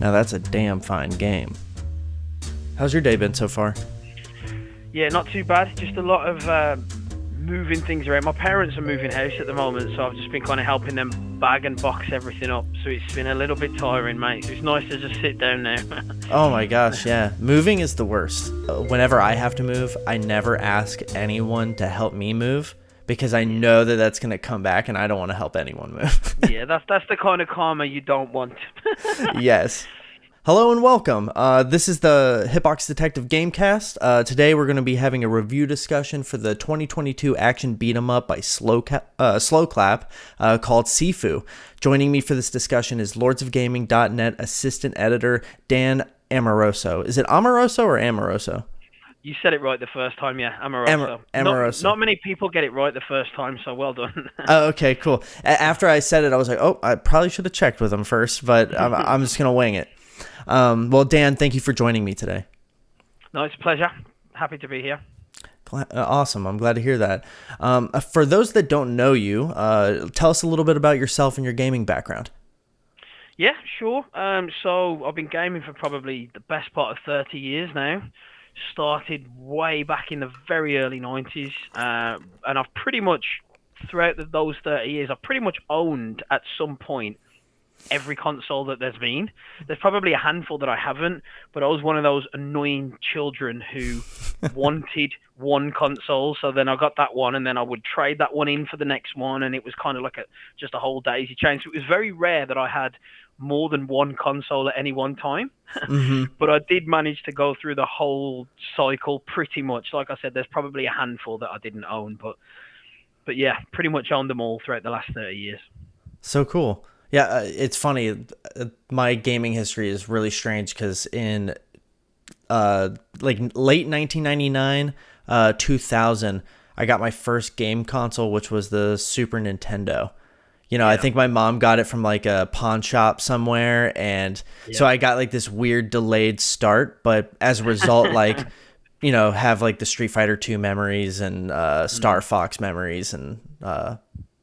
Now that's a damn fine game. How's your day been so far? Yeah, not too bad. Just a lot of moving things around. My parents are moving house at the moment, so I've just been kind of helping them bag and box everything up. So it's been a little bit tiring, mate. So it's nice to just sit down now. Oh my gosh, yeah. Moving is the worst. Whenever I have to move, I never ask anyone to help me move because I know that that's going to come back and I don't want to help anyone move. Yeah, that's the kind of karma you don't want. Yes. Hello and welcome. This is the Hitbox Detective Gamecast. Today we're going to be having a review discussion for the 2022 action beat 'em up by Sloclap called Sifu. Joining me for this discussion is lordsofgaming.net assistant editor Dan Amoroso. Is it Amoroso or Amoroso? You said it right the first time, yeah. Amoroso. Amoroso. Not many people get it right the first time, so well done. Oh, okay, cool. After I said it, I was like, oh, I probably should have checked with him first, but I'm just going to wing it. Well, Dan, thank you for joining me today. No, it's a pleasure. Happy to be here. Awesome. I'm glad to hear that. For those that don't know you, tell us a little bit about yourself and your gaming background. Yeah, sure. So I've been gaming for probably the best part of 30 years now. Started way back in the very early 90s, and I've pretty much, throughout those 30 years, I've pretty much owned at some point every console that there's been. There's probably a handful that I haven't, but I was one of those annoying children who wanted one console, so then I got that one, and then I would trade that one in for the next one, and it was kind of like just a whole daisy chain. So it was very rare that I had more than one console at any one time. Mm-hmm. But I did manage to go through the whole cycle pretty much. Like I said, there's probably a handful that I didn't own, but yeah, pretty much owned them all throughout the last 30 years. So cool. Yeah, it's funny. My gaming history is really strange because in like late 1999, 2000, I got my first game console, which was the Super Nintendo. You know, I think my mom got it from like a pawn shop somewhere, and so I got like this weird delayed start, but as a result, like, you know, have like the Street Fighter 2 memories and Star Fox memories and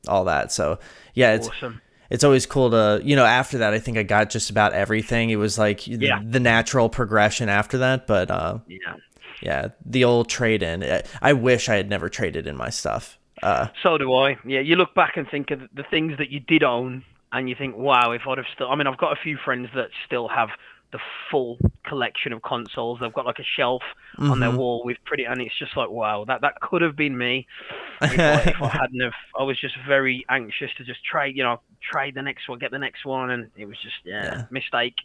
all that. So yeah, it's awesome. It's always cool to, you know, after that, I think I got just about everything. It was like the natural progression after that. But yeah, the old trade-in. I wish I had never traded in my stuff. So do I. Yeah, you look back and think of the things that you did own, and you think, wow, if I'd have still... I mean, I've got a few friends that still have the full collection of consoles. They've got like a shelf on their wall with pretty... And it's just like, wow, that could have been me if I hadn't have... I was just very anxious to just trade the next one, get the next one, and it was just, mistake.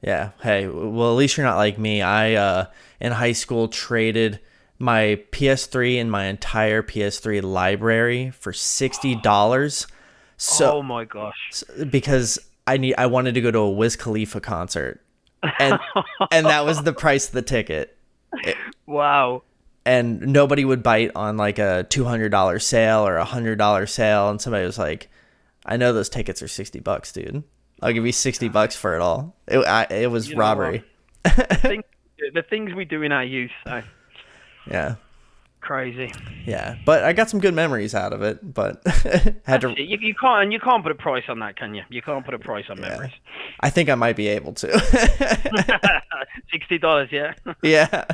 Yeah, hey, well, at least you're not like me. I, in high school, traded my PS3 and my entire PS3 library for $60. So, oh my gosh. Because I wanted to go to a Wiz Khalifa concert. And and that was the price of the ticket. Wow. And nobody would bite on like a $200 sale or $100 sale, and somebody was like, I know those tickets are $60, dude. I'll give you $60 for it all. It was robbery. The things we do in our youth, though. Yeah. Crazy. Yeah, but I got some good memories out of it. But had to. You can't put a price on that, can you? You can't put a price on memories. I think I might be able to. $60, yeah. Yeah.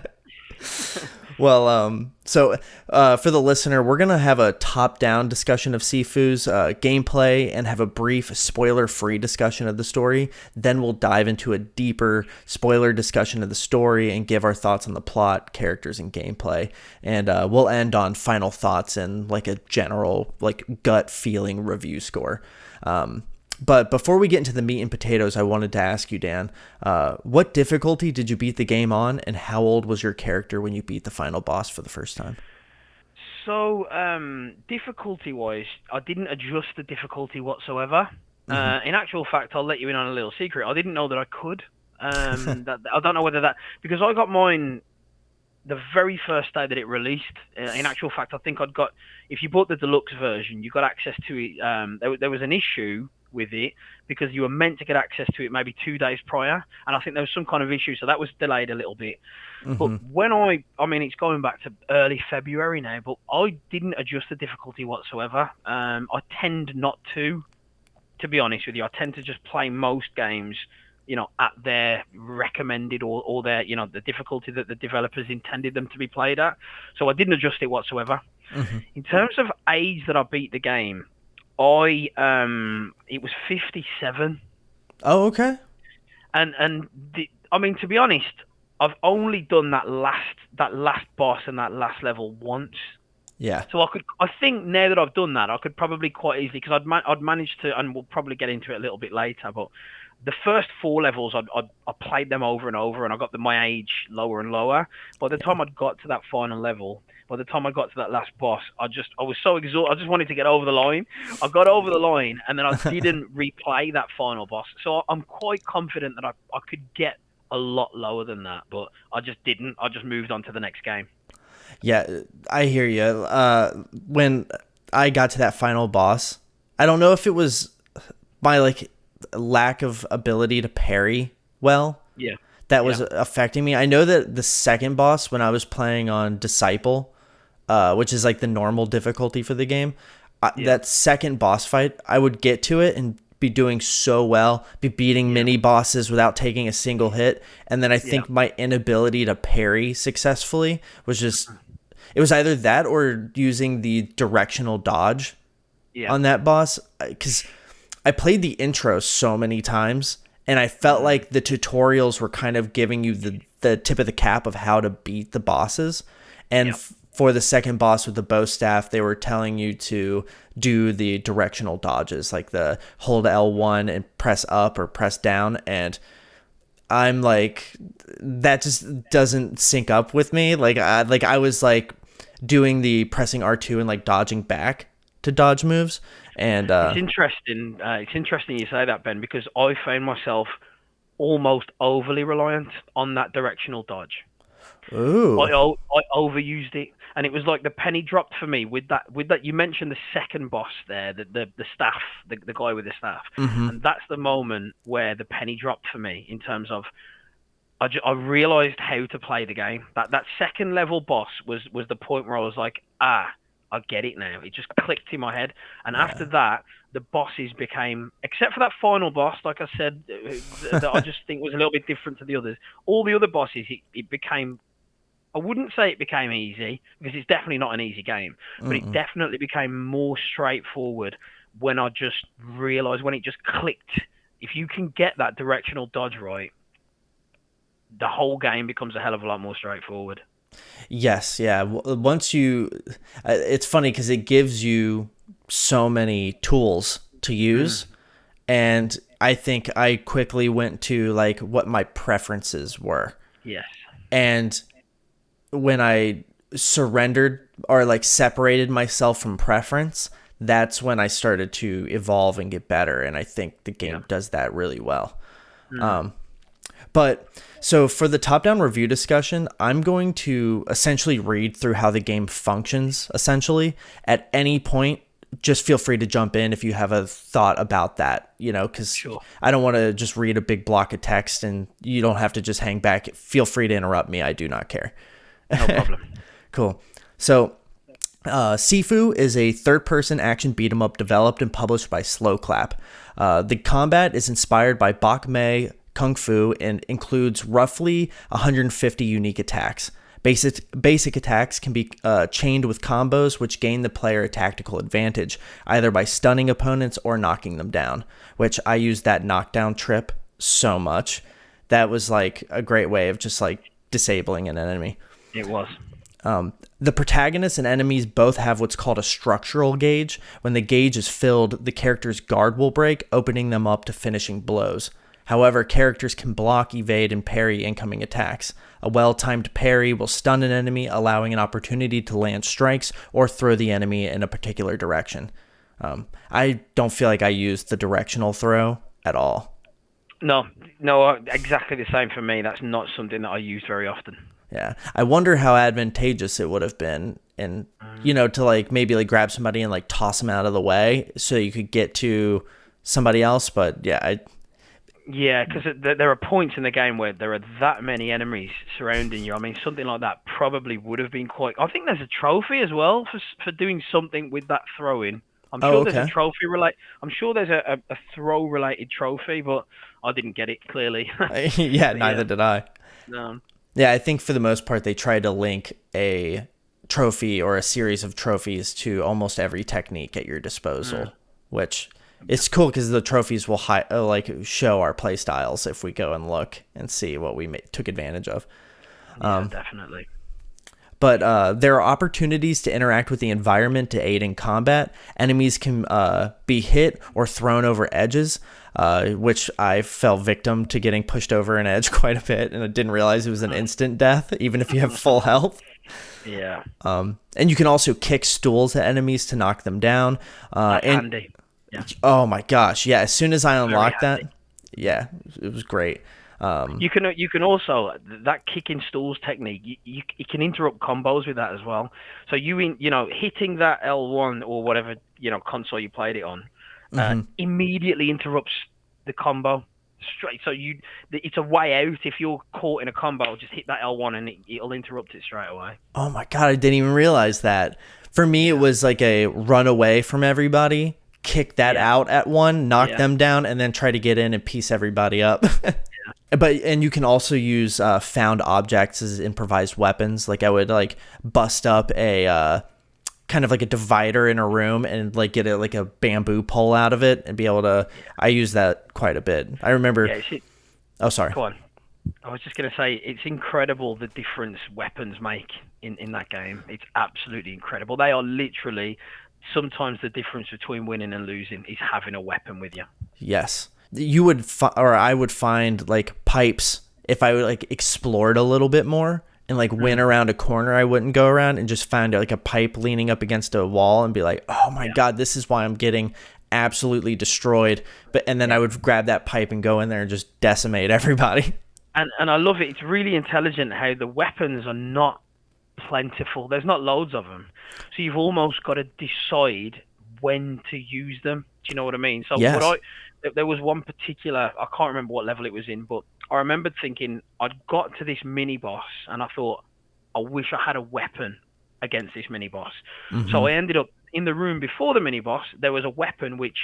Well, so for the listener, we're going to have a top-down discussion of Sifu's gameplay and have a brief spoiler-free discussion of the story. Then we'll dive into a deeper spoiler discussion of the story and give our thoughts on the plot, characters, and gameplay. And we'll end on final thoughts and like a general like gut feeling review score. But before we get into the meat and potatoes, I wanted to ask you, Dan, what difficulty did you beat the game on, and how old was your character when you beat the final boss for the first time? So, difficulty-wise, I didn't adjust the difficulty whatsoever. In actual fact, I'll let you in on a little secret. I didn't know that I could. I don't know whether that... Because I got mine the very first day that it released. In actual fact, I think I'd got... If you bought the deluxe version, you got access to it. There was an issue with it because you were meant to get access to it maybe 2 days prior, and I think there was some kind of issue, so that was delayed a little bit. But when I mean, it's going back to early February now, but I didn't adjust the difficulty whatsoever. I tend not to be honest with you. I tend to just play most games at their recommended or their, the difficulty that the developers intended them to be played at. So I didn't adjust it whatsoever. Hmm. In terms of age that I beat the game, it was 57. Oh, okay. I mean, to be honest, I've only done that last boss and that last level once. Yeah. So I think now that I've done that, I could probably quite easily, because I'd managed to, and we'll probably get into it a little bit later, but the first four levels, I played them over and over, and I got my age lower and lower. By the time I'd got to that final level, by the time I got to that last boss, I was so exhausted. I just wanted to get over the line. I got over the line, and then I didn't replay that final boss. So I'm quite confident that I could get a lot lower than that, but I just didn't. I just moved on to the next game. Yeah, I hear you. When I got to that final boss, I don't know if it was my like lack of ability to parry well Yeah, that was yeah, affecting me. I know that the second boss, when I was playing on Disciple, which is like the normal difficulty for the game, yeah, that second boss fight, I would get to it and be doing so well, be beating yeah, mini bosses without taking a single hit. And then I yeah, think my inability to parry successfully was just, it was either that or using the directional dodge yeah. on that boss. Because I played the intro so many times and I felt Mm, like the tutorials were kind of giving you the tip of the cap of how to beat the bosses. And yeah. for the second boss with the bow staff, they were telling you to do the directional dodges, like the hold L1 and press up or press down. And I'm like, that just doesn't sync up with me. I was like doing the pressing R2 and like dodging back to dodge moves. And It's interesting. It's interesting you say that, Ben, because I found myself almost overly reliant on that directional dodge. ooh, I overused it, and it was like the penny dropped for me with that. With that, you mentioned the second boss there, the staff, the guy with the staff, mm-hmm, and that's the moment where the penny dropped for me in terms of I realized how to play the game. That second level boss was the point where I was like, I get it now. It just clicked in my head. And after yeah, that, the bosses became, except for that final boss, like I said, that I just think was a little bit different to the others. All the other bosses, it became. I wouldn't say it became easy because it's definitely not an easy game, but it mm-mm. definitely became more straightforward when I just realized when it just clicked. If you can get that directional dodge right, the whole game becomes a hell of a lot more straightforward. Yes, yeah. Once you, it's funny because it gives you so many tools to Mm, use, and I think I quickly went to like what my preferences were, yes. and when I surrendered or like separated myself from preference, that's when I started to evolve and get better, and I think the Yeah. game does that really well. Mm, But so for the top down review discussion, I'm going to essentially read through how the game functions, essentially. At any point, just feel free to jump in if you have a thought about that, because sure. I don't want to just read a big block of text and you don't have to just hang back. Feel free to interrupt me. I do not care. No problem. Cool. So Sifu is a third-person action beat 'em up developed and published by Sloclap. The combat is inspired by Bak Mei Kung Fu and includes roughly 150 unique attacks. Basic attacks can be chained with combos, which gain the player a tactical advantage, either by stunning opponents or knocking them down, which I used that knockdown trip so much. That was like a great way of just like disabling an enemy. It was. The protagonist and enemies both have what's called a structural gauge. When the gauge is filled, the character's guard will break, opening them up to finishing blows. However, characters can block, evade, and parry incoming attacks. A well-timed parry will stun an enemy, allowing an opportunity to land strikes or throw the enemy in a particular direction. I don't feel like I used the directional throw at all. No, no, exactly the same for me. That's not something that I use very often. Yeah. I wonder how advantageous it would have been and to like maybe like grab somebody and like toss them out of the way so you could get to somebody else, but yeah, Yeah, because there are points in the game where there are that many enemies surrounding you. I mean, something like that probably would have been quite. I think there's a trophy as well for doing something with that throwing. I'm Oh, sure there's a okay. trophy relate. I'm sure there's a throw related trophy, but I didn't get it clearly. Yeah, But yeah, neither did I. no, Yeah, I think for the most part they try to link a trophy or a series of trophies to almost every technique at your mm, disposal, which yeah, it's cool because the trophies will like show our play styles if we go and look and see what we took advantage of. yeah, definitely. But there are opportunities to interact with the environment to aid in combat. Enemies can be hit or thrown over edges, which I fell victim to getting pushed over an edge quite a bit, and I didn't realize it was an instant death, even if you have full health. Yeah, And you can also kick stools at enemies to knock them down. that's And handy. Yeah, oh my gosh, yeah! As soon as I very unlocked that, handy. yeah, it was great. You can also that kicking stools technique. You can interrupt combos with that as well. So hitting that L1 or whatever console you played it on, immediately interrupts the combo straight. So it's a way out. If you're caught in a combo, just hit that L1 and it'll interrupt it straight away. Oh my god, I didn't even realize that. For me, it Yeah, was like a run away from everybody, kick that yeah, out at one, knock yeah, them down, and then try to get in and piece everybody up. And you can also use found objects as improvised weapons. Like I would like bust up a kind of like a divider in a room and like get like a bamboo pole out of it and be able to. yeah, I use that quite a bit. I remember. yeah. Oh, sorry. Go on. I was just going to say, it's incredible the difference weapons make in that game. It's absolutely incredible. They are literally, sometimes the difference between winning and losing is having a weapon with you. Yes. You would or I would find like pipes if I would like explored a little bit more and like went Mm, around a corner I wouldn't go around and just find like a pipe leaning up against a wall and be like, "Oh my yeah, god, this is why I'm getting absolutely destroyed." And then I yeah. would grab that pipe and go in there and just decimate everybody. And I love it. It's really intelligent how the weapons are not plentiful. There's not loads of them. So you've almost got to decide when to use them. Do you know what I mean? So Yes. there was one particular, I can't remember what level it was in, but I remember thinking I'd got to this mini boss and I thought, I wish I had a weapon against this mini boss. So Mhm. I ended up in the room before the mini boss. There was a weapon which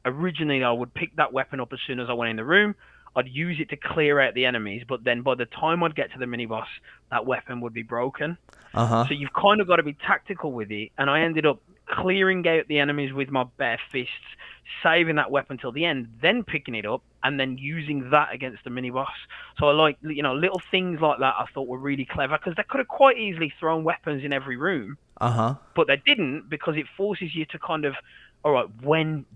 originally I would pick that weapon up as soon as I went in the room. I'd use it to clear out the enemies, but then by the time I'd get to the mini boss, that weapon would be broken. Uh-huh. So you've kind of got to be tactical with it. And I ended up clearing out the enemies with my bare fists, saving that weapon till the end, then picking it up and then using that against the mini boss. So I like, little things like that I thought were really clever because they could have quite easily thrown weapons in every room, Uh-huh. but they didn't because it forces you to kind of, all right, when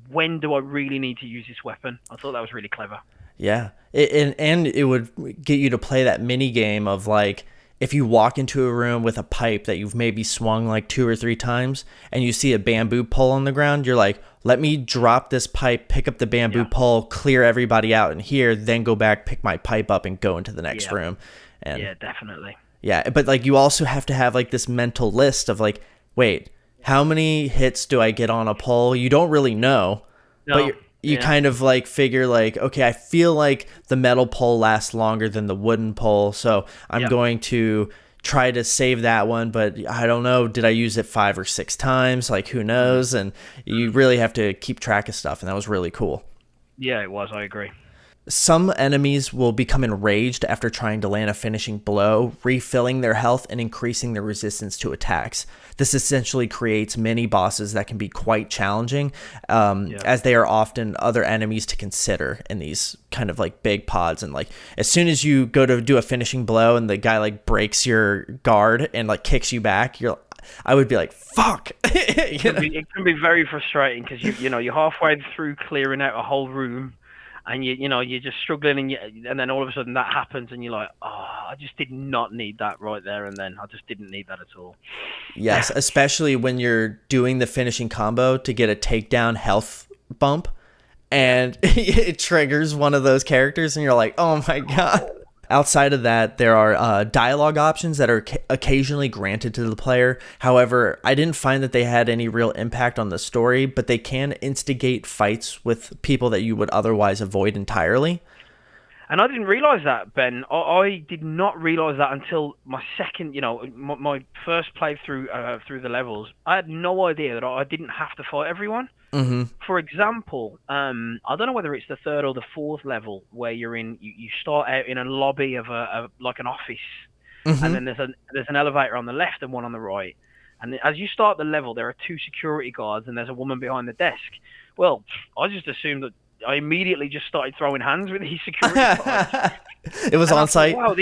do I really need to use this weapon? I thought that was really clever. Yeah. And it would get you to play that mini game of like if you walk into a room with a pipe that you've maybe swung like 2 or 3 times and you see a bamboo pole on the ground, you're like, let me drop this pipe, pick up the bamboo Yeah, pole, clear everybody out in here, then go back, pick my pipe up and go into the next yeah, room. And yeah, definitely. yeah, but like you also have to have like this mental list of like, wait, how many hits do I get on a pole? You don't really know, but No, you yeah, kind of like figure like, okay, I feel like the metal pole lasts longer than the wooden pole, so I'm yeah. going to try to save that one, but I don't know, did I use it 5 or 6 times? Like who Mm, knows? And you mm. really have to keep track of stuff, and that was really cool. Yeah, it was. I agree. Some enemies will become enraged after trying to land a finishing blow, refilling their health and increasing their resistance to attacks. This essentially creates mini bosses that can be quite challenging, Yeah. as they are often other enemies to consider in these kind of like big pods. And like as soon as you go to do a finishing blow and the guy like breaks your guard and like kicks you back, I would be like, "Fuck!" you know? It can be very frustrating because you're halfway through clearing out a whole room, and you're just struggling, and then all of a sudden that happens, and you're like, oh, I just did not need that right there, and then I just didn't need that at all. Yes, especially when you're doing the finishing combo to get a takedown health bump Yeah. and it triggers one of those characters and you're like, oh my god. Outside of that, there are dialogue options that are occasionally granted to the player. However, I didn't find that they had any real impact on the story, but they can instigate fights with people that you would otherwise avoid entirely. And I didn't realize that, Ben. I did not realize that until my second, my first playthrough through the levels. I had no idea that I didn't have to fight everyone. For example, I don't know whether it's the third or the fourth level where you start out in a lobby of like an office, and Mm-hmm. then there's an elevator on the left and one on the right. And as you start the level, there are two security guards and there's a woman behind the desk. Well, I just assumed that I immediately just started throwing hands with these security guards. It was And I on thought, site. wow,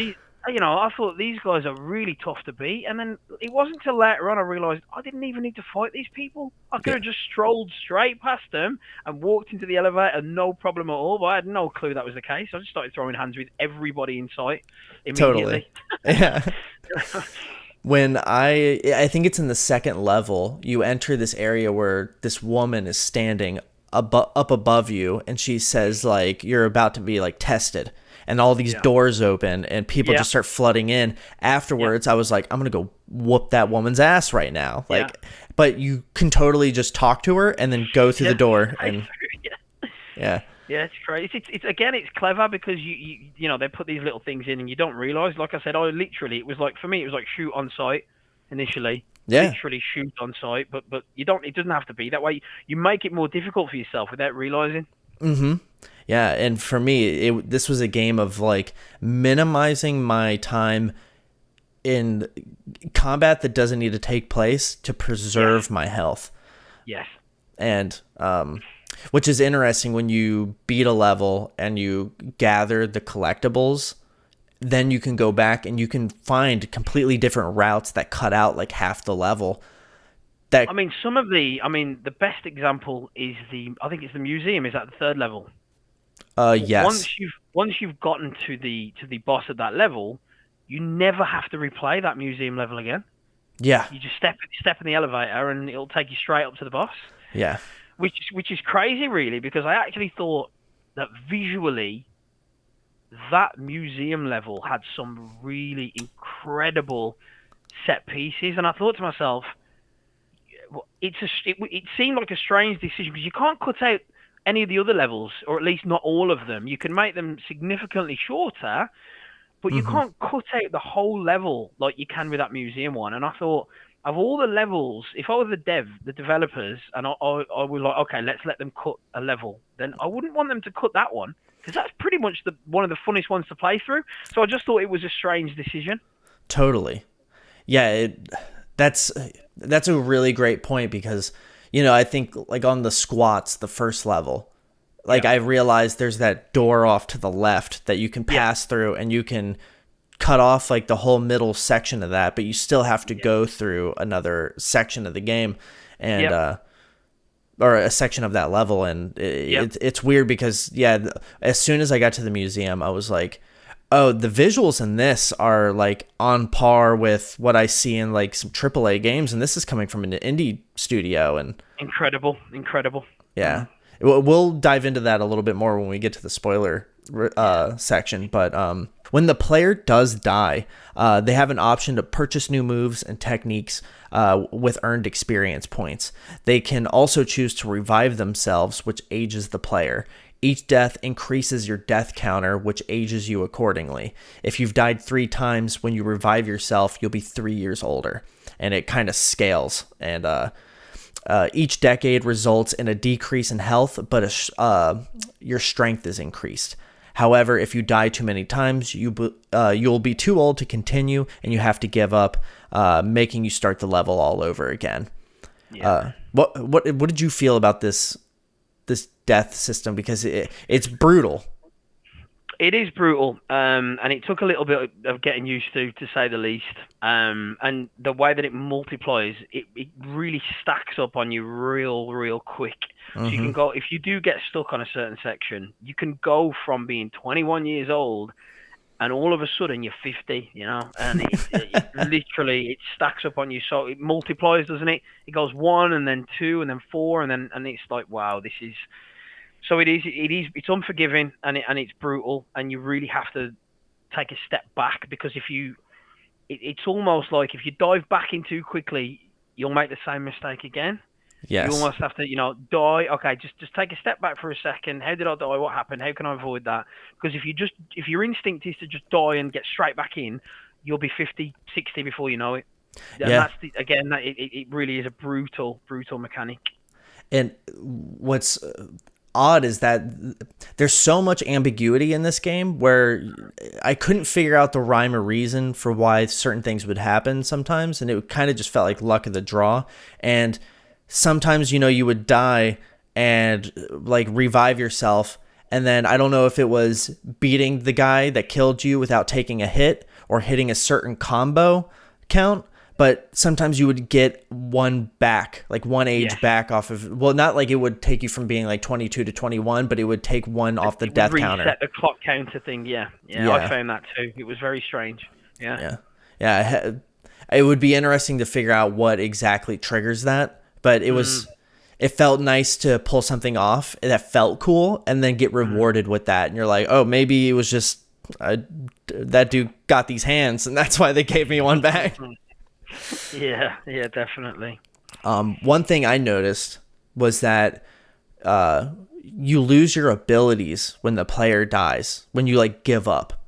I thought these guys are really tough to beat. And then it wasn't until later on I realised I didn't even need to fight these people. I could Yeah, have just strolled straight past them and walked into the elevator, no problem at all. But I had no clue that was the case. I just started throwing hands with everybody in sight totally. immediately. Yeah. When I think it's in the second level, you enter this area where this woman is standing up above you, and she says like you're about to be like tested, and all these Yeah, doors open and people yeah, just start flooding in. yeah, Afterwards, I was like, I'm gonna go whoop that woman's ass right now. yeah, Like, but you can totally just talk to her and then go through the yeah. door I and yeah. yeah. Yeah, it's crazy. It's again, it's clever because they put these little things in and you don't realize. Like I said, it was like for me, it was like shoot on sight initially, Yeah. literally shoot on sight. But you don't. It doesn't have to be that way. You make it more difficult for yourself without realizing. Yeah, and for me, this was a game of like minimizing my time in combat that doesn't need to take place to Yes, preserve my health. yes, And which is interesting when you beat a level and you gather the collectibles, then you can go back and you can find completely different routes that cut out like half the level. I That mean, the best example is I think it's the museum is at the third level. yes. Once you've gotten to the boss at that level, you never have to replay that museum level again. Yeah. You just step in the elevator and it'll take you straight up to the boss, Yeah. which is crazy, really, because I actually thought that visually that museum level had some really incredible set pieces, and I thought to myself, well, it seemed like a strange decision because you can't cut out any of the other levels, or at least not all of them. You can make them significantly shorter, but you Mhm. can't cut out the whole level like you can with that museum one. And I thought, of all the levels, if I were the developers, and I was like, okay, let's let them cut a level, then I wouldn't want them to cut that one because that's pretty much the one of the funnest ones to play through. So I just thought it was a strange decision. Totally. Yeah, that's that's a really great point because I think like on the squats, the first level, like Yeah, I realized there's that door off to the left that you can yeah, pass through and you can cut off like the whole middle section of that, but you still have to yeah, go through another section of the game and yeah, or a section of that level, and yeah, it's weird because as soon as I got to the museum, I was like, oh, the visuals in this are like on par with what I see in like some AAA games, and this is coming from an indie studio, and incredible, incredible. yeah, we'll dive into that a little bit more when we get to the spoiler section. But when the player does die, they have an option to purchase new moves and techniques with earned experience points. They can also choose to revive themselves, which ages the player. Each death increases your death counter, which ages you accordingly. If you've died 3 times, when you revive yourself, you'll be 3 years older. And it kind of scales. And each decade results in a decrease in health, but your strength is increased. However, if you die too many times, you'll be too old to continue, and you have to give up, making you start the level all over again. Yeah. What did you feel about this death system? Because it's brutal. It is brutal, and it took a little bit of getting used to say the least. And the way that it multiplies, it really stacks up on you real quick. So you Hmm. can go, if you do get stuck on a certain section, you can go from being 21 years old and all of a sudden you're 50, and it literally it stacks up on you. So it multiplies, doesn't it? It goes one and then two and then four and it's like, wow, this is so it's unforgiving and it's brutal and you really have to take a step back because it's almost like if you dive back in too quickly, you'll make the same mistake again. You Yes. almost have to, die. Okay, just take a step back for a second. How did I die? What happened? How can I avoid that? Because if your instinct is to just die and get straight back in, you'll be 50, 60 before you know it. And Yeah. that's again, it really is a brutal mechanic. And what's odd is that there's so much ambiguity in this game where I couldn't figure out the rhyme or reason for why certain things would happen sometimes, and it kind of just felt like luck of the draw. And sometimes, you would die and like revive yourself, and then I don't know if it was beating the guy that killed you without taking a hit or hitting a certain combo count, but sometimes you would get one back, like one age back off of, well, not like it would take you from being like 22 to 21, but it would take one off the death counter. Reset the clock counter thing, yeah. I found that too. It was very strange. Yeah. It would be interesting to figure out what exactly triggers that, but it felt nice to pull something off that felt cool and then get rewarded with that. And you're like, oh, maybe it was just that dude got these hands and that's why they gave me one back. Yeah, definitely. One thing I noticed was that you lose your abilities when the player dies, when you like give up.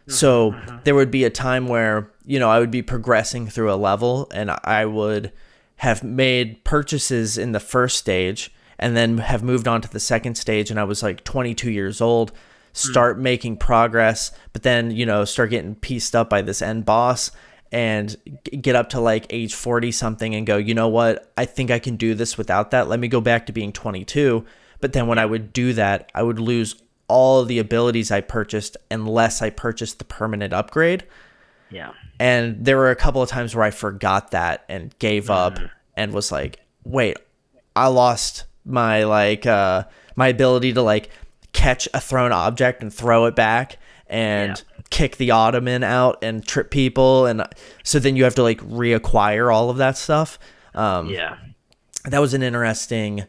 So there would be a time where, I would be progressing through a level and I would have made purchases in the first stage and then have moved on to the second stage, and I was like 22 years old, start making progress, but then, start getting pieced up by this end boss and get up to like age 40 something and go, you know what, I think I can do this without that. Let me go back to being 22. But then when I would do that, I would lose all the abilities I purchased unless I purchased the permanent upgrade. Yeah. And there were a couple of times where I forgot that and gave up and was like, wait, I lost my my ability to like catch a thrown object and throw it back and kick the ottoman out and trip people. And so then you have to like reacquire all of that stuff. That was an interesting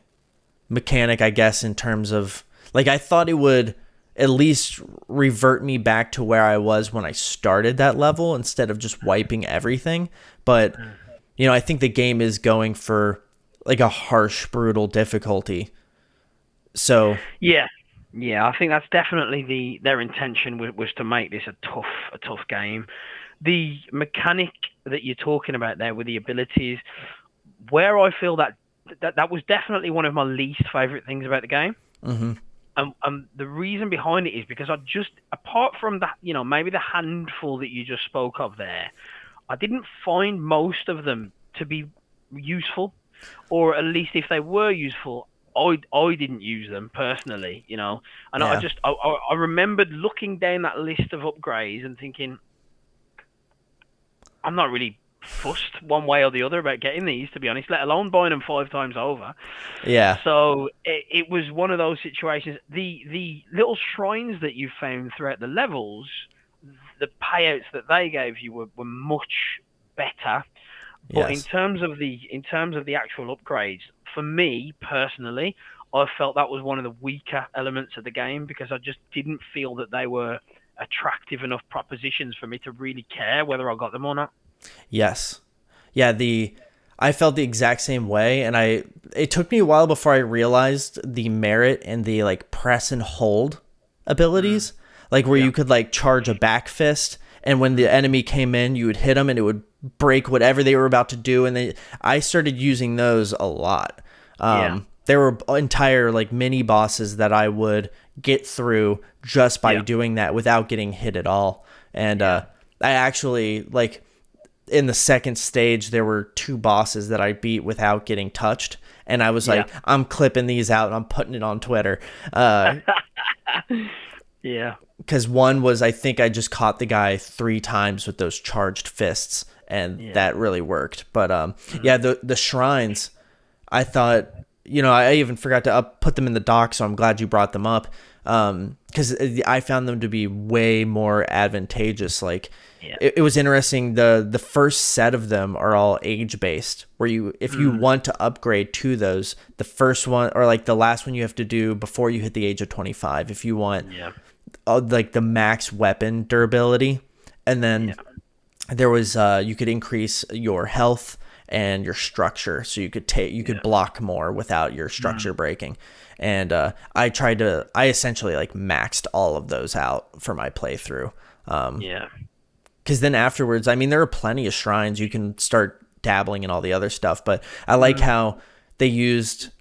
mechanic, I guess, in terms of like, I thought it would at least revert me back to where I was when I started that level instead of just wiping everything. But, I think the game is going for like a harsh, brutal difficulty. So yeah, I think that's definitely their intention was to make this a tough game. The mechanic that you're talking about there with the abilities, where I feel that was definitely one of my least favorite things about the game. The reason behind it is because I just, apart from that, maybe the handful that you just spoke of there, I didn't find most of them to be useful, or at least if they were useful, I didn't use them personally, and I remembered looking down that list of upgrades and thinking, I'm not really fussed one way or the other about getting these, to be honest, let alone buying them 5 times over. So it was one of those situations. The little shrines that you found throughout the levels, the payouts that they gave you were much better. But in terms of the actual upgrades, for me personally, I felt that was one of the weaker elements of the game, because I just didn't feel that they were attractive enough propositions for me to really care whether I got them or not. Yes. Yeah, I felt the exact same way, and it took me a while before I realized the merit in the like press and hold abilities, like where you could like charge a back fist, and when the enemy came in, you would hit them and it would break whatever they were about to do, and I started using those a lot. There were entire like mini bosses that I would get through just by doing that without getting hit at all. And I actually, like, in the second stage, there were 2 bosses that I beat without getting touched. And I was like, I'm clipping these out and I'm putting it on Twitter. Because one was, I think I just caught the guy 3 times with those charged fists, and that really worked. But the shrines, I thought, I even forgot to put them in the doc, so I'm glad you brought them up. Because I found them to be way more advantageous. Like, it was interesting. The first set of them are all age based, where if you want to upgrade to those, the first one or like the last one you have to do before you hit the age of 25. If you want like the max weapon durability, and then there was you could increase your health and your structure, so you could block more without your structure breaking. And I essentially like maxed all of those out for my playthrough. Because then afterwards, I mean, there are plenty of shrines. You can start dabbling in all the other stuff, but I like how they used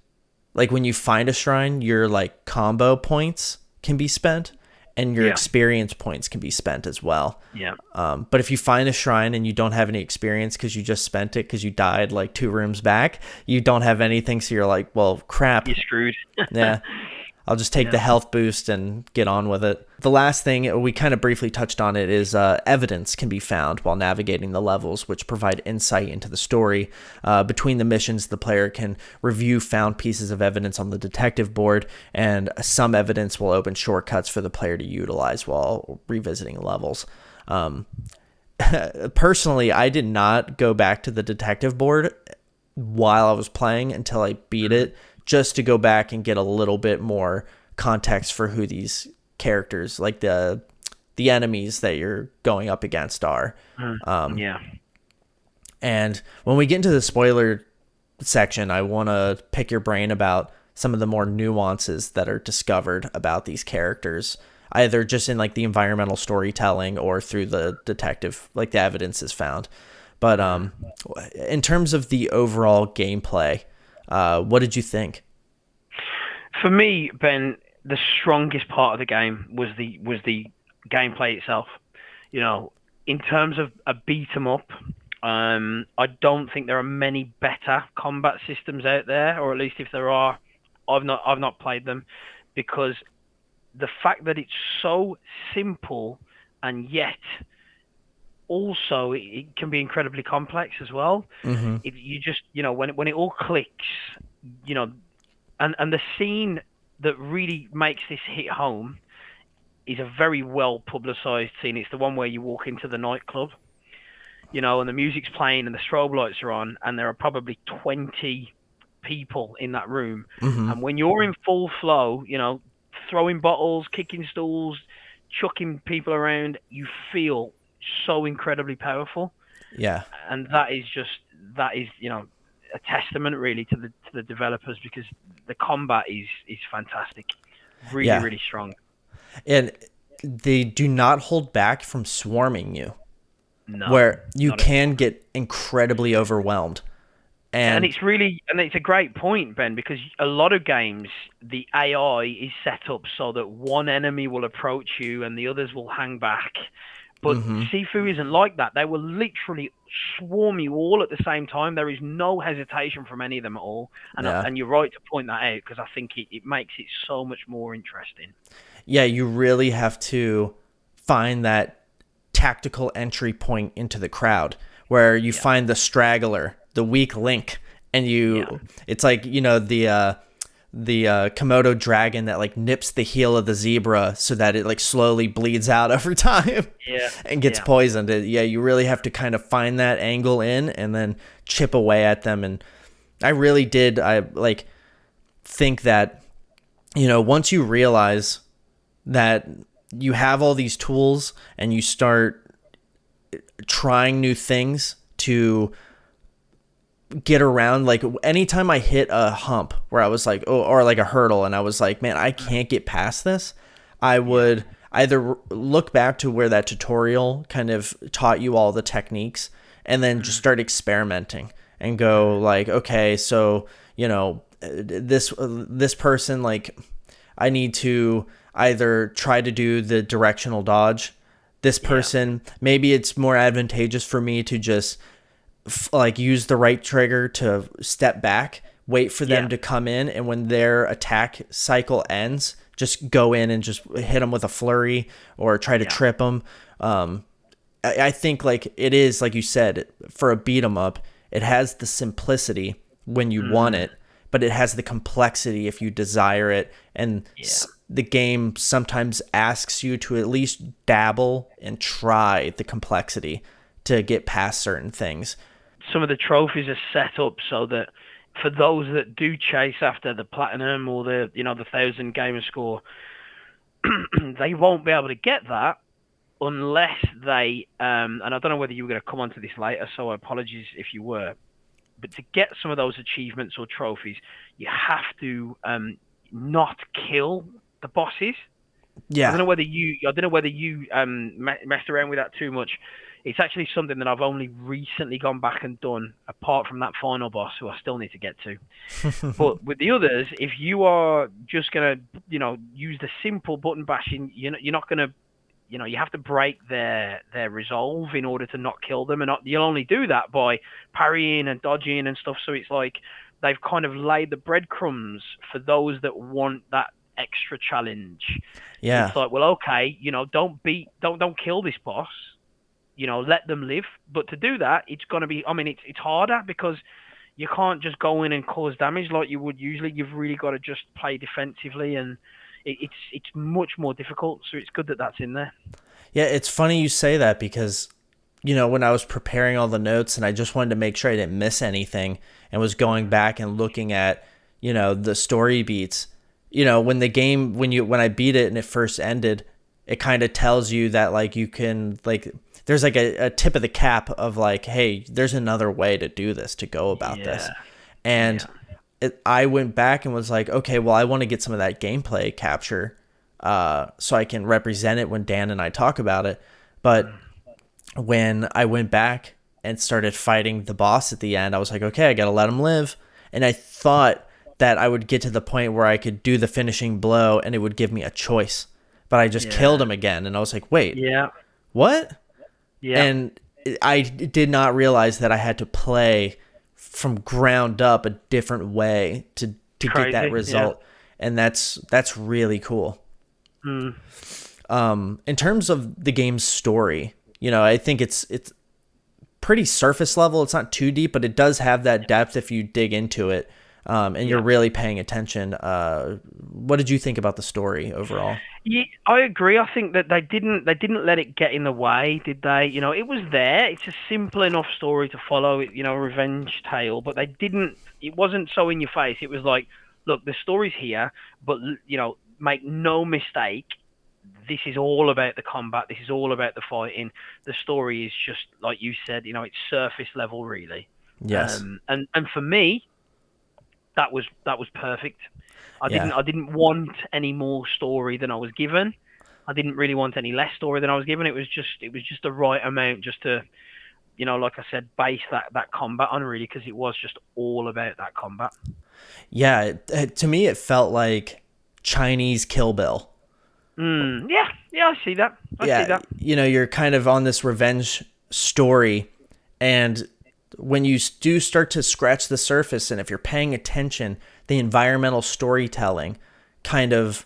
like when you find a shrine, your like combo points can be spent, and your Yeah. experience points can be spent as well. Yeah. But if you find a shrine and you don't have any experience because you just spent it because you died like 2 rooms back, you don't have anything, so you're like, well, crap. You're screwed. Yeah, I'll just take the Yeah. health boost and get on with it. The last thing, we kind of briefly touched on it, is evidence can be found while navigating the levels, which provide insight into the story. Between the missions, the player can review found pieces of evidence on the detective board, and some evidence will open shortcuts for the player to utilize while revisiting levels. Personally, I did not go back to the detective board while I was playing until I beat it, just to go back and get a little bit more context for who these characters, like the enemies that you're going up against, are. Yeah. And when we get into the spoiler section, I want to pick your brain about some of the more nuances that are discovered about these characters, either just in like the environmental storytelling or through the detective, like the evidence is found. But in terms of the overall gameplay, what did you think? For me, Ben, the strongest part of the game was the gameplay itself. You know, in terms of a beat 'em up, I don't think there are many better combat systems out there, or at least if there are, I've not played them, because the fact that it's so simple and yet also it can be incredibly complex as well. Mm-hmm. You just, when it all clicks, you know, and the scene that really makes this hit home is a very well publicized scene. It's the one where you walk into the nightclub, and the music's playing and the strobe lights are on, and there are probably 20 people in that room. Mm-hmm. And when you're in full flow, throwing bottles, kicking stools, chucking people around, you feel so incredibly powerful. Yeah. And that is a testament really to the developers, because the combat is fantastic, really Yeah. really strong. And they do not hold back from swarming you, No, where you not at all. can get incredibly overwhelmed. And And it's a great point, Ben, because a lot of games the AI is set up so that one enemy will approach you and the others will hang back. But mm-hmm. Sifu isn't like that. They will literally swarm you all at the same time. There is no hesitation from any of them at all. Yeah. And you're right to point that out, because I think it makes it so much more interesting. Yeah, you really have to find that tactical entry point into the crowd where you Yeah. find the straggler, the weak link, and Yeah. it's like, the Komodo dragon that like nips the heel of the zebra so that it like slowly bleeds out over time Yeah. and gets Yeah. poisoned. Yeah, you really have to kind of find that angle in and then chip away at them. And I like think that, once you realize that you have all these tools and you start trying new things to get around, like anytime I hit a hump where I was like, oh, or like a hurdle, and I was like, man, I can't get past this, I would either look back to where that tutorial kind of taught you all the techniques and then just start experimenting and go like, okay, so this person, like, I need to either try to do the directional dodge. This person, maybe it's more advantageous for me to just like use the right trigger to step back, wait for them to come in, and when their attack cycle ends, just go in and just hit them with a flurry or try to trip them. I think like it is, like you said, for a beat 'em up, it has the simplicity when you want it, but it has the complexity if you desire it. And the game sometimes asks you to at least dabble and try the complexity to get past certain things. Some of the trophies are set up so that for those that do chase after the platinum or the 1,000 gamer score, they won't be able to get that unless they and I don't know whether you were going to come onto this later, so apologies if you were. But to get some of those achievements or trophies, you have to not kill the bosses. Yeah. I don't know whether you messed around with that too much. It's actually something that I've only recently gone back and done, apart from that final boss, who I still need to get to. But with the others, if you are just gonna, use the simple button bashing, you're not gonna, you have to break their resolve in order to not kill them, and you'll only do that by parrying and dodging and stuff. So it's like they've kind of laid the breadcrumbs for those that want that extra challenge. It's Yeah. like, well, okay, don't kill this boss, let them live. But to do that, it's gonna be, I mean, it's harder because you can't just go in and cause damage like you would usually. You've really got to just play defensively, and it's much more difficult. So it's good that that's in there. Yeah, it's funny you say that because, when I was preparing all the notes and I just wanted to make sure I didn't miss anything and was going back and looking at, the story beats, when I beat it and it first ended, it kind of tells you that like you can like, there's like a tip of the cap of like, hey, there's another way to do this, to go about this. Yeah, And yeah, I went back and was like, okay, well, I want to get some of that gameplay capture so I can represent it when Dan and I talk about it. But when I went back and started fighting the boss at the end, I was like, okay, I got to let him live. And I thought that I would get to the point where I could do the finishing blow and it would give me a choice. But I just killed yeah, him again. And I was like, wait, yeah, what? yeah. And I did not realize that I had to play from ground up a different way to get that Crazy. Yeah. result. And that's really cool. Mm. In terms of the game's story, I think it's pretty surface level. It's not too deep, but it does have that depth if you dig into it, and you're Yeah. really paying attention. What did you think about the story overall? Yeah, I agree. I think that they didn't let it get in the way, did they? It was there. It's a simple enough story to follow. A revenge tale, but they didn't. It wasn't so in your face. It was like, look, the story's here, but make no mistake. This is all about the combat. This is all about the fighting. The story is just like you said. It's surface level, really. Yes. And for me, that was perfect. I Yeah. didn't I didn't want any more story than I was given. I didn't really want any less story than I was given. It was just the right amount, just to, like I said, base that combat on, really, because it was just all about that combat. Yeah. To me, it felt like Chinese Kill Bill. Yeah, yeah, I see that. I see Yeah. that. You're kind of on this revenge story, and when you do start to scratch the surface, and if you're paying attention, the environmental storytelling kind of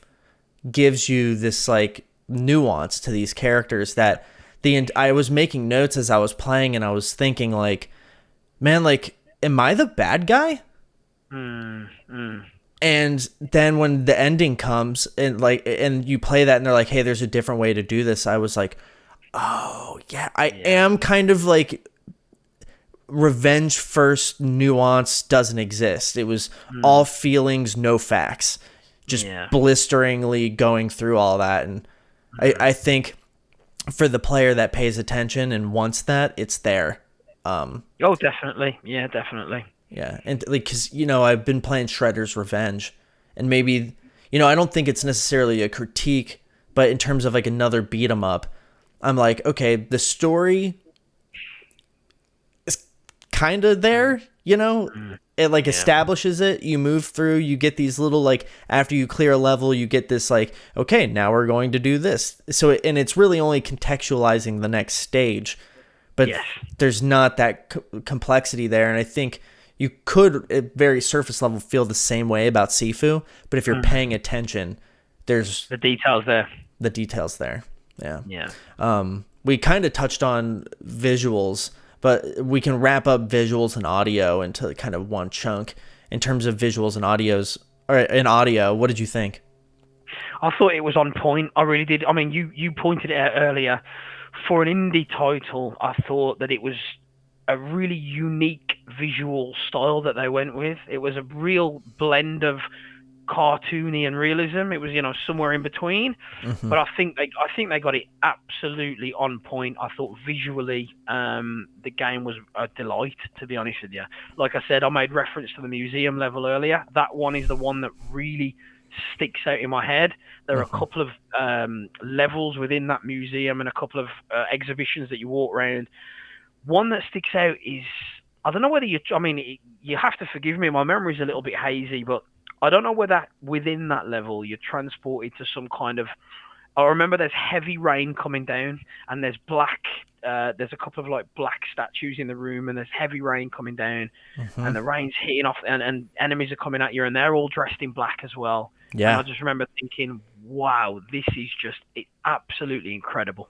gives you this like nuance to these characters that I was making notes as I was playing, and I was thinking like, man, like, am I the bad guy? Mm, mm, And then when the ending comes and you play that and they're like, hey, there's a different way to do this, I was like, oh yeah, I yeah. am kind of like revenge first nuance doesn't exist. It was all Mm, feelings, no facts, just yeah. blisteringly going through all that. And Mm, I think for the player that pays attention and wants that, it's there. oh, definitely. Yeah, definitely. Yeah, and like, cause I've been playing Shredder's Revenge, and maybe I don't think it's necessarily a critique, but in terms of like another beat 'em up, I'm like, okay, the story is kind of there, Mm, it like yeah. establishes it. You move through, you get these little like after you clear a level, you get this like, okay, now we're going to do this. So and it's really only contextualizing the next stage, but Yes. there's not that complexity there, and I think you could at very surface level feel the same way about Sifu, but if you're Mm, paying attention, there's the details there. the details there. Yeah. Yeah. We kind of touched on visuals, but we can wrap up visuals and audio into kind of one chunk. In terms of visuals and audios, or in audio, what did you think? I thought it was on point. I really did. I mean, you pointed it out earlier. For an indie title, I thought that it was a really unique visual style that they went with. It was a real blend of cartoony and realism. It was, somewhere in between. Hmm. But I think they got it absolutely on point. I thought visually, the game was a delight. To be honest with you, like I said, I made reference to the museum level earlier. That one is the one that really sticks out in my head. There are a couple of levels within that museum and a couple of exhibitions that you walk around. One that sticks out is, I don't know whether you have to forgive me, my memory's a little bit hazy, but I don't know whether within that level you're transported to some kind of, I remember there's heavy rain coming down, and there's there's a couple of like black statues in the room, and there's heavy rain coming down, and the rain's hitting off, and enemies are coming at you, and they're all dressed in black as well. And I Yeah. just remember thinking, wow, this is just absolutely incredible.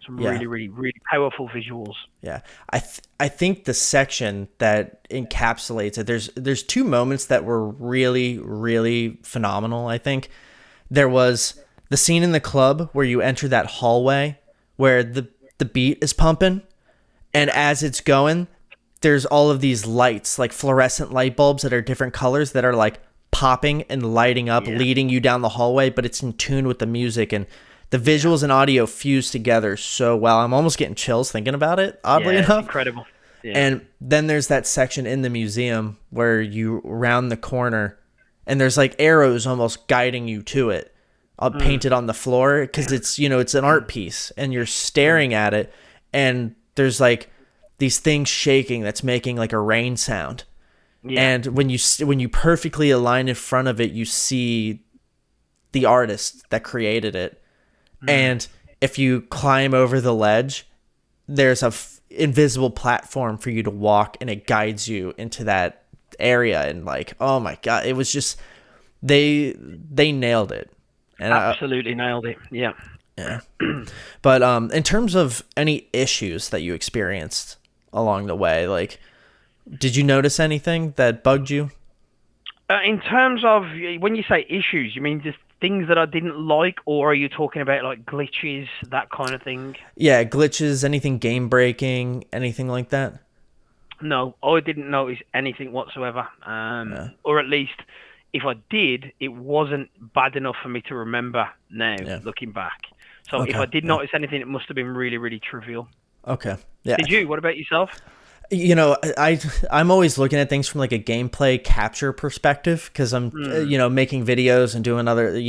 Some Yeah. really, really, really powerful visuals. Yeah, I think the section that encapsulates it. There's two moments that were really really phenomenal. I think there was the scene in the club where you enter that hallway where the beat is pumping, and as it's going, there's all of these lights, like fluorescent light bulbs that are different colors that are like popping and lighting up, leading you down the hallway, but it's in tune with the music, and the visuals and audio fuse together so well. I'm almost getting chills thinking about it, oddly It's enough. incredible. Yeah. And then there's that section in the museum where you round the corner and there's like arrows almost guiding you to it, painted on the floor, because it's, it's an art piece and you're staring at it, and there's like these things shaking that's making like a rain sound. Yeah. And when you perfectly align in front of it, you see the artist that created it. And if you climb over the ledge, there's a invisible platform for you to walk, and it guides you into that area. And like, oh my God, it was just, they nailed it. And absolutely nailed it. Yeah. yeah. But in terms of any issues that you experienced along the way, like, did you notice anything that bugged you? In terms of, when you say issues, you mean just things that I didn't like, or are you talking about like glitches, that kind of thing? Yeah, glitches, anything game breaking, anything like that? No, I didn't notice anything whatsoever. Or at least, if I did, it wasn't bad enough for me to remember now, looking back. So if I did notice anything, it must have been really, really trivial. Okay. Yeah. Did you? What about yourself? I'm always looking at things from like a gameplay capture perspective, because I'm making videos and doing other,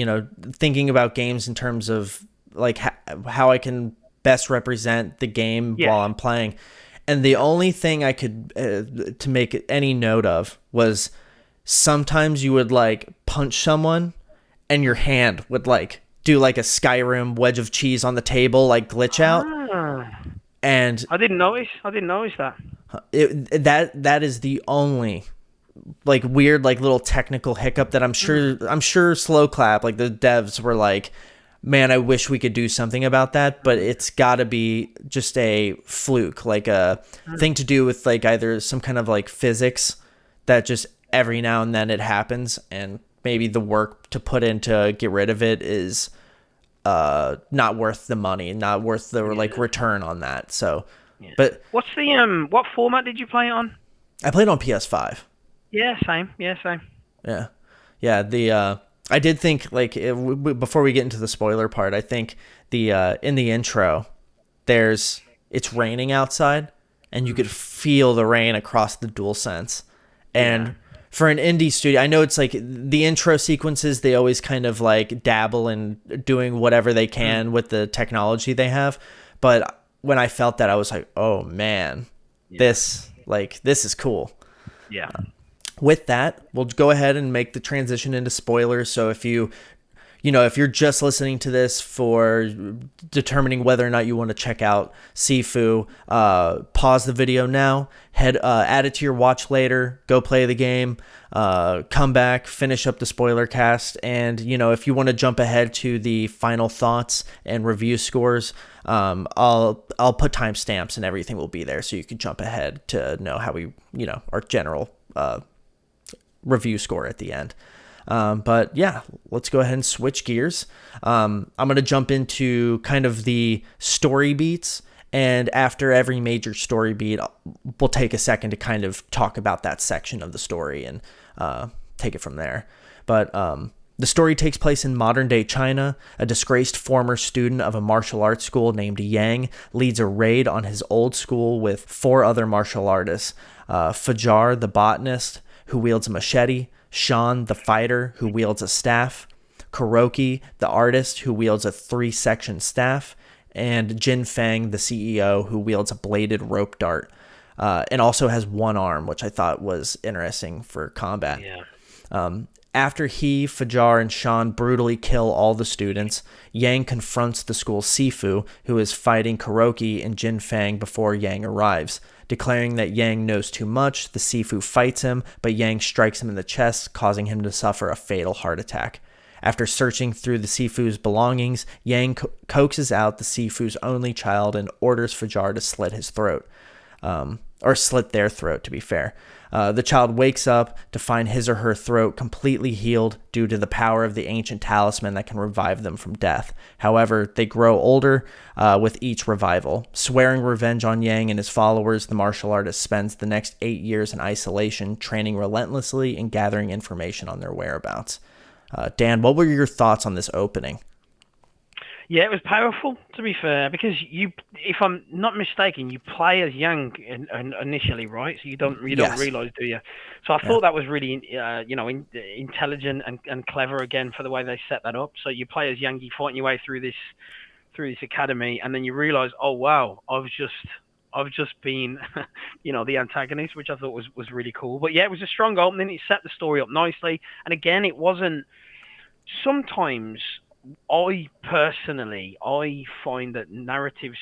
thinking about games in terms of like how I can best represent the game while I'm playing. And the only thing I could to make any note of was sometimes you would like punch someone and your hand would like do like a Skyrim wedge of cheese on the table, like glitch out. And I didn't notice that. That is the only like weird like little technical hiccup that I'm sure Sloclap, like the devs, were like, man, I wish we could do something about that, but it's got to be just a fluke, like a thing to do with like either some kind of like physics that just every now and then it happens, and maybe the work to put in to get rid of it is not worth the money, not worth the like return on that. So but what's the what format did you play it on? I played on PS5. Yeah, same. Yeah. The I did think, like, before we get into the spoiler part, I think the in the intro, it's raining outside, and you could feel the rain across the DualSense. And for an indie studio, I know it's like the intro sequences, they always kind of like dabble in doing whatever they can with the technology they have. But when I felt that, I was like, oh man, this is cool. Yeah. With that, we'll go ahead and make the transition into spoilers. So if if you're just listening to this for determining whether or not you want to check out Sifu, pause the video now, add it to your watch later, go play the game, come back, finish up the spoiler cast, and if you want to jump ahead to the final thoughts and review scores, I'll put timestamps and everything will be there, so you can jump ahead to know how we our general review score at the end. But yeah, let's go ahead and switch gears. I'm going to jump into kind of the story beats, and after every major story beat, we'll take a second to kind of talk about that section of the story and take it from there. But the story takes place in modern-day China. A disgraced former student of a martial arts school named Yang leads a raid on his old school with 4 other martial artists. Fajar, the botanist, who wields a machete, Sean, the fighter, who wields a staff, Kuroki, the artist, who wields a 3-section staff, and Jin Fang, the CEO, who wields a bladed rope dart, and also has one arm, which I thought was interesting for combat. Yeah. After he, Fajar, and Shan brutally kill all the students, Yang confronts the school's Sifu, who is fighting Kuroki and Jin Fang before Yang arrives. Declaring that Yang knows too much, the Sifu fights him, but Yang strikes him in the chest, causing him to suffer a fatal heart attack. After searching through the Sifu's belongings, Yang coaxes out the Sifu's only child and orders Fajar to slit his throat. Or slit their throat, to be fair. The child wakes up to find his or her throat completely healed due to the power of the ancient talisman that can revive them from death. However, they grow older with each revival. Swearing revenge on Yang and his followers, the martial artist spends the next 8 years in isolation, training relentlessly and gathering information on their whereabouts. Dan, what were your thoughts on this opening? Yeah, it was powerful, to be fair, because you, if I'm not mistaken, you play as Yang initially, right? So you don't Yes. realize, do you? So I thought that was really, intelligent and clever again for the way they set that up. So you play as Yang, you fighting your way through this academy, and then you realize, oh wow, I've just been, the antagonist, which I thought was really cool. But yeah, it was a strong opening. It set the story up nicely, and again, it wasn't. Sometimes I find that narratives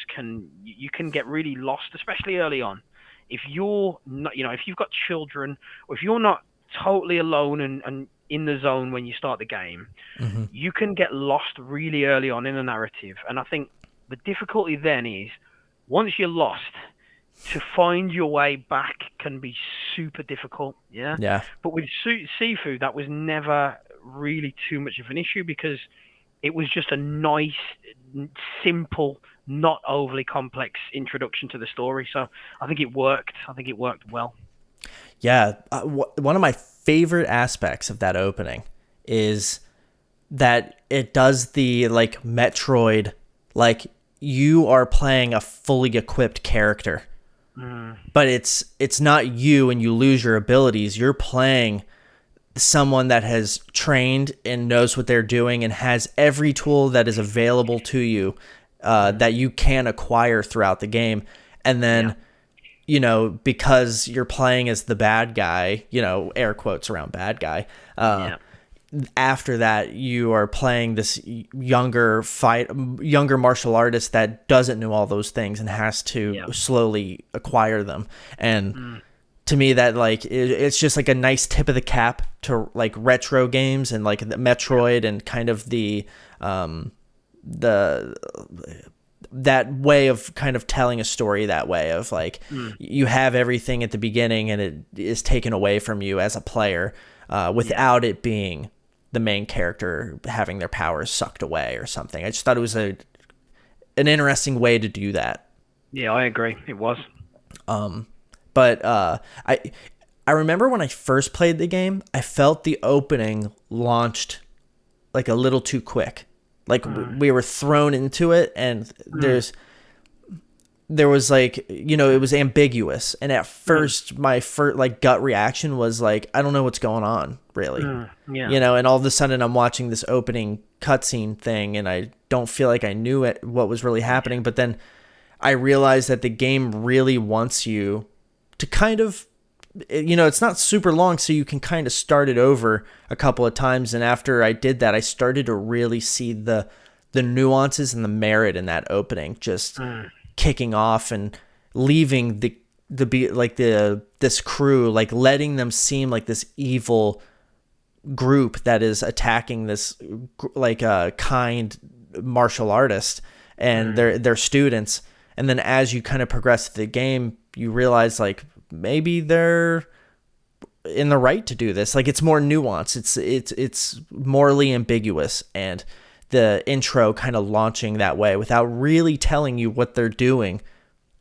you can get really lost, especially early on. If you're not, if you've got children, or if you're not totally alone and in the zone when you start the game, you can get lost really early on in a narrative. And I think the difficulty then is, once you're lost, to find your way back can be super difficult. Yeah. Yeah. But with Sifu, that was never really too much of an issue, because it was just a nice, simple, not overly complex introduction to the story. So I think it worked. I think it worked well. Yeah. One of my favorite aspects of that opening is that it does the Metroid, you are playing a fully equipped character, but it's not you and you lose your abilities. You're playing someone that has trained and knows what they're doing and has every tool that is available to you that you can acquire throughout the game. And then, because you're playing as the bad guy, air quotes around bad guy, after that, you are playing this younger martial artist that doesn't know all those things and has to slowly acquire them. And to me, that it's just a nice tip of the cap to retro games and the Metroid and kind of that way of kind of telling a story, that way of you have everything at the beginning and it is taken away from you as a player without it being the main character having their powers sucked away or something. I just thought it was an interesting way to do that. Yeah, I agree. It was. But I remember when I first played the game, I felt the opening launched a little too quick. We were thrown into it, and there was it was ambiguous. And at first, my gut reaction was I don't know what's going on, really. And all of a sudden I'm watching this opening cutscene thing, and I don't feel like I knew what was really happening. But then I realized that the game really wants you to kind of, it's not super long, so you can kind of start it over a couple of times. And after I did that, I started to really see the nuances and the merit in that opening, just kicking off and leaving this crew, letting them seem like this evil group that is attacking this kind martial artist and their students. And then as you kind of progress through the game, you realize maybe they're in the right to do this. It's more nuanced. It's morally ambiguous, and the intro kind of launching that way without really telling you what they're doing,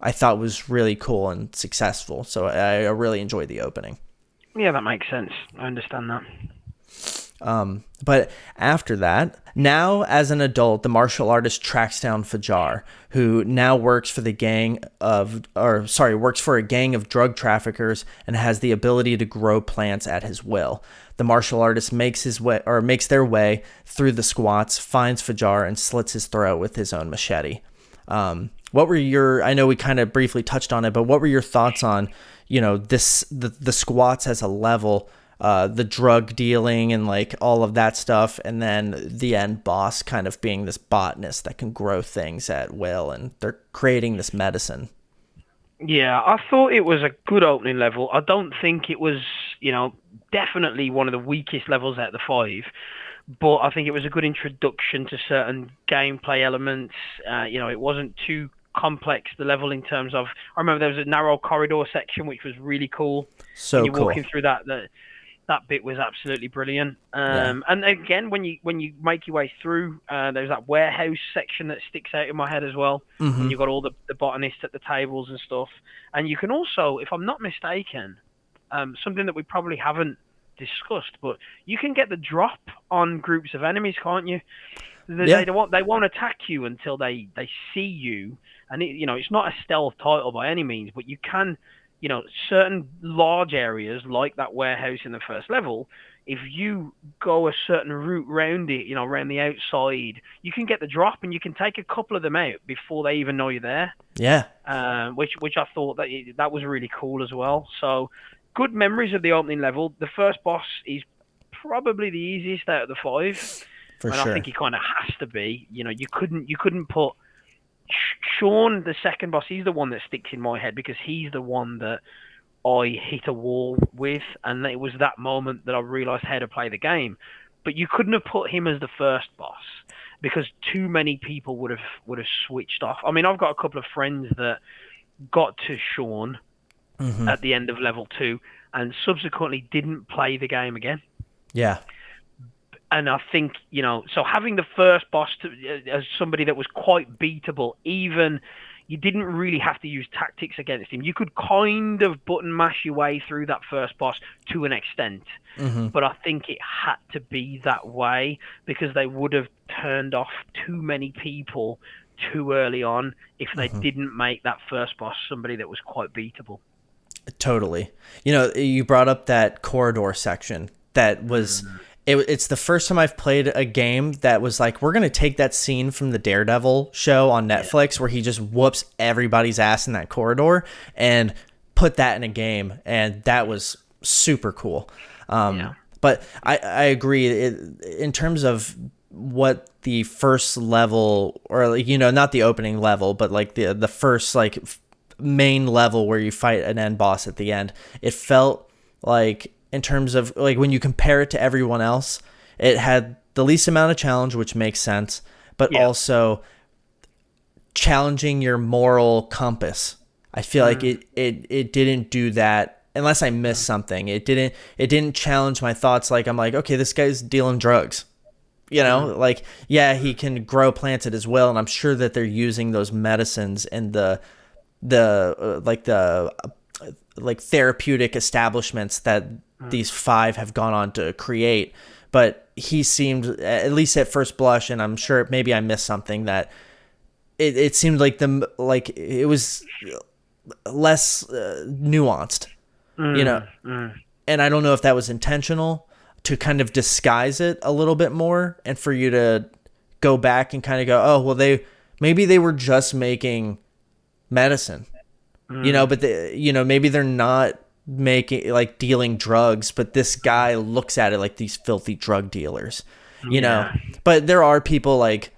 I thought was really cool and successful. So I really enjoyed the opening. Yeah, that makes sense. I understand that. But after that, now as an adult, the martial artist tracks down Fajar, who now works for a gang of drug traffickers and has the ability to grow plants at his will. The martial artist makes their way through the squats, finds Fajar, and slits his throat with his own machete. What were I know we kind of briefly touched on it, but what were your thoughts on, the squats as a level, the drug dealing and like all of that stuff, and then the end boss kind of being this botanist that can grow things at will, and they're creating this medicine? Yeah, I thought it was a good opening level. I don't think it was, definitely one of the weakest levels out of the five, but I think it was a good introduction to certain gameplay elements. It wasn't too complex, the level, in terms of, I remember there was a narrow corridor section which was really cool. So when you're cool. walking through that bit was absolutely brilliant. Yeah. And again, when you make your way through, there's that warehouse section that sticks out in my head as well. Mm-hmm. And you've got all the botanists at the tables and stuff. And you can also, if I'm not mistaken, something that we probably haven't discussed, but you can get the drop on groups of enemies, can't you? They won't attack you until they see you. And it's not a stealth title by any means, but you can, certain large areas like that warehouse in the first level, if you go a certain route round it, around the outside, you can get the drop and you can take a couple of them out before they even know you're there. Yeah. Which I thought that was really cool as well. So good memories of the opening level. The first boss is probably the easiest out of the five. For and sure. I think he kind of has to be. You couldn't put Sean, the second boss. He's the one that sticks in my head because he's the one that I hit a wall with, and it was that moment that I realised how to play the game. But you couldn't have put him as the first boss because too many people would have switched off. I mean, I've got a couple of friends that got to Sean at the end of level 2 and subsequently didn't play the game again. Yeah. And I think, so having the first boss as somebody that was quite beatable, even you didn't really have to use tactics against him. You could kind of button mash your way through that first boss to an extent. Mm-hmm. But I think it had to be that way because they would have turned off too many people too early on if they didn't make that first boss somebody that was quite beatable. Totally. You brought up that corridor section. That was... It's the first time I've played a game that was like, we're going to take that scene from the Daredevil show on Netflix where he just whoops everybody's ass in that corridor and put that in a game. And that was super cool. But I agree. In terms of what the first level, or, not the opening level, but like the first like main level where you fight an end boss at the end, it felt like, in terms of like when you compare it to everyone else, it had the least amount of challenge, which makes sense, but also challenging your moral compass. I feel like it didn't do that unless I missed something. It didn't challenge my thoughts. Like, I'm like, okay, this guy's dealing drugs, like, yeah, he can grow plants at his will. And I'm sure that they're using those medicines in the therapeutic establishments that these 5 have gone on to create. But he seemed, at least at first blush, and I'm sure maybe I missed something, that it seemed like it was less nuanced, and I don't know if that was intentional to kind of disguise it a little bit more, and for you to go back and kind of go, oh, well, maybe they were just making medicine. But maybe they're not making, like, dealing drugs, but this guy looks at it like these filthy drug dealers, but there are people like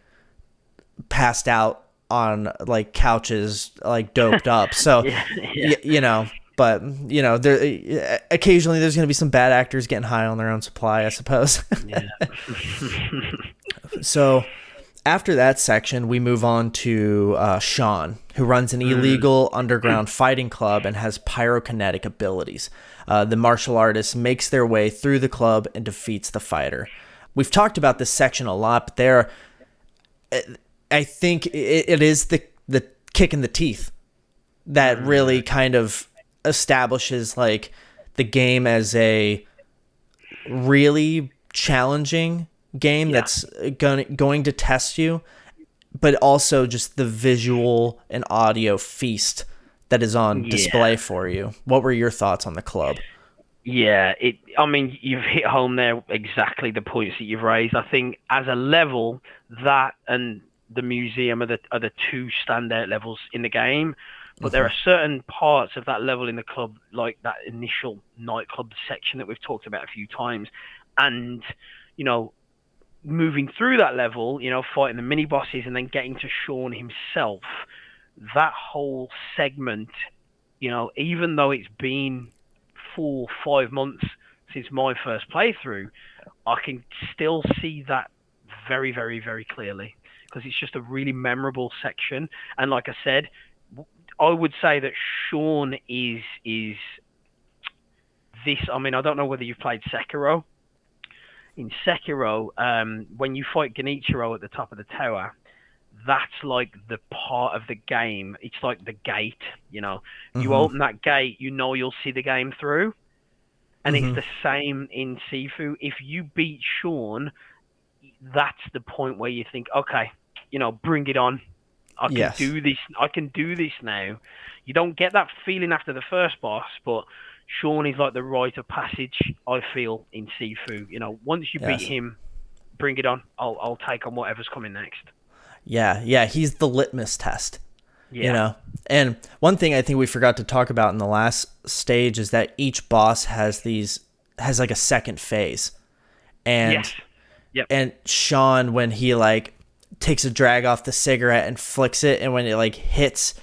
passed out on like couches, like doped up. So, but there occasionally there's going to be some bad actors getting high on their own supply, I suppose. So after that section, we move on to Sean, who runs an illegal underground fighting club and has pyrokinetic abilities. The martial artist makes their way through the club and defeats the fighter. We've talked about this section a lot, but I think it is the kick in the teeth that really kind of establishes like the game as a really challenging game Yeah. that's going to test you, but also just the visual and audio feast that is on Yeah. display for you. What were your thoughts on the club? Yeah, I mean, you've hit home there exactly the points that you've raised. I think as a level, that and the museum are the two standout levels in the game. But there Hmm. are certain parts of that level in the club, like that initial nightclub section that we've talked about a few times, and you know, moving through that level, fighting the mini bosses and then getting to Sean himself. That whole segment, even though it's been 4 5 months since my first playthrough, I can still see that very, very, very clearly because it's just a really memorable section. And like I said, I would say that Sean is this. I mean, I don't know whether you've played Sekiro. In Sekiro, when you fight Genichiro at the top of the tower, that's like the part of the game. It's like the gate. You Hmm. open that gate, you'll see the game through. And it's Hmm. the same in Sifu. If you beat Sean, that's the point where you think, okay, bring it on. I can Yes. do this. I can do this now. You don't get that feeling after the first boss, but Sean is like the rite of passage. I feel in Sifu. Once you beat Yes. him, bring it on. I'll take on whatever's coming next. Yeah. Yeah. He's the litmus test, you Yeah. know? And one thing I think we forgot to talk about in the last stage is that each boss has like a second phase. Yes. And Yep. Sean, when he like takes a drag off the cigarette and flicks it, and when it like hits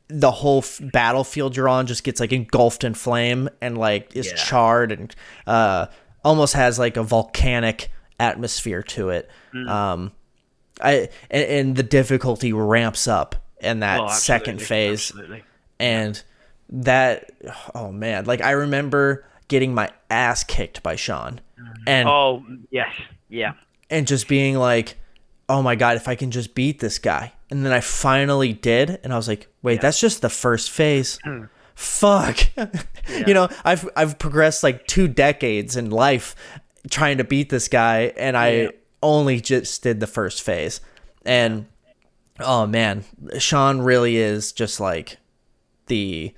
the whole battlefield you're on, just gets like engulfed in flame and like is Yeah. charred and almost has like a volcanic atmosphere to it. Mm. And the difficulty ramps up in Oh, that second absolutely. phase. Absolutely. Yeah. And that, oh man, like I remember getting my ass kicked by Sean, and Oh, yes. Yeah. just being like, oh my god, if I can just beat this guy. And then I finally did, and I was like, wait, Yeah. that's just the first phase. Hmm. Fuck. Yeah. I've progressed like 2 decades in life trying to beat this guy, and Yeah. I only just did the first phase. And oh man, Sean really is just like the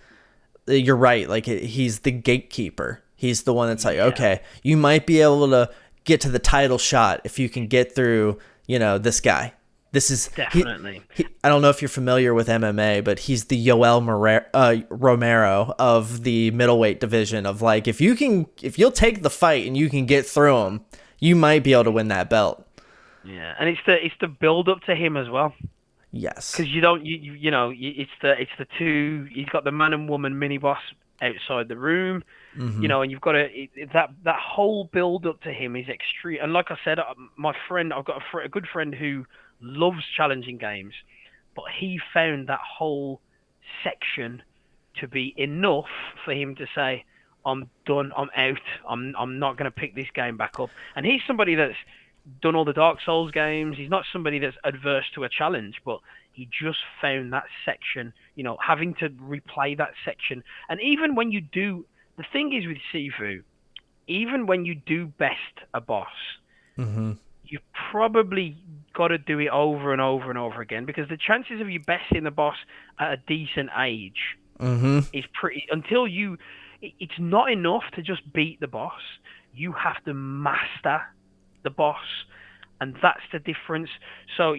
you're right, like he's the gatekeeper. He's the one that's like, Yeah. okay, you might be able to get to the title shot if you can get through, this guy. This is Definitely. I don't know if you're familiar with MMA, but he's the Romero of the middleweight division. Of like, if you'll take the fight and you can get through him, you might be able to win that belt. Yeah. And it's the build up to him as well. Yes. Because you don't it's the two. He's got the man and woman mini boss outside the room, Mm-hmm. and you've got that whole build up to him is extreme. And like I said, my friend, I've got a good friend who loves challenging games, but he found that whole section to be enough for him to say, "I'm done. I'm out. I'm not going to pick this game back up." And he's somebody that's done all the Dark Souls games. He's not somebody that's adverse to a challenge, but he just found that section, having to replay that section. And even when you do, the thing is with Sifu, even when you do best a boss, Mm-hmm. you've probably got to do it over and over and over again because the chances of you besting the boss at a decent age Mm-hmm. is pretty. It's not enough to just beat the boss. You have to master the boss, and that's the difference. So,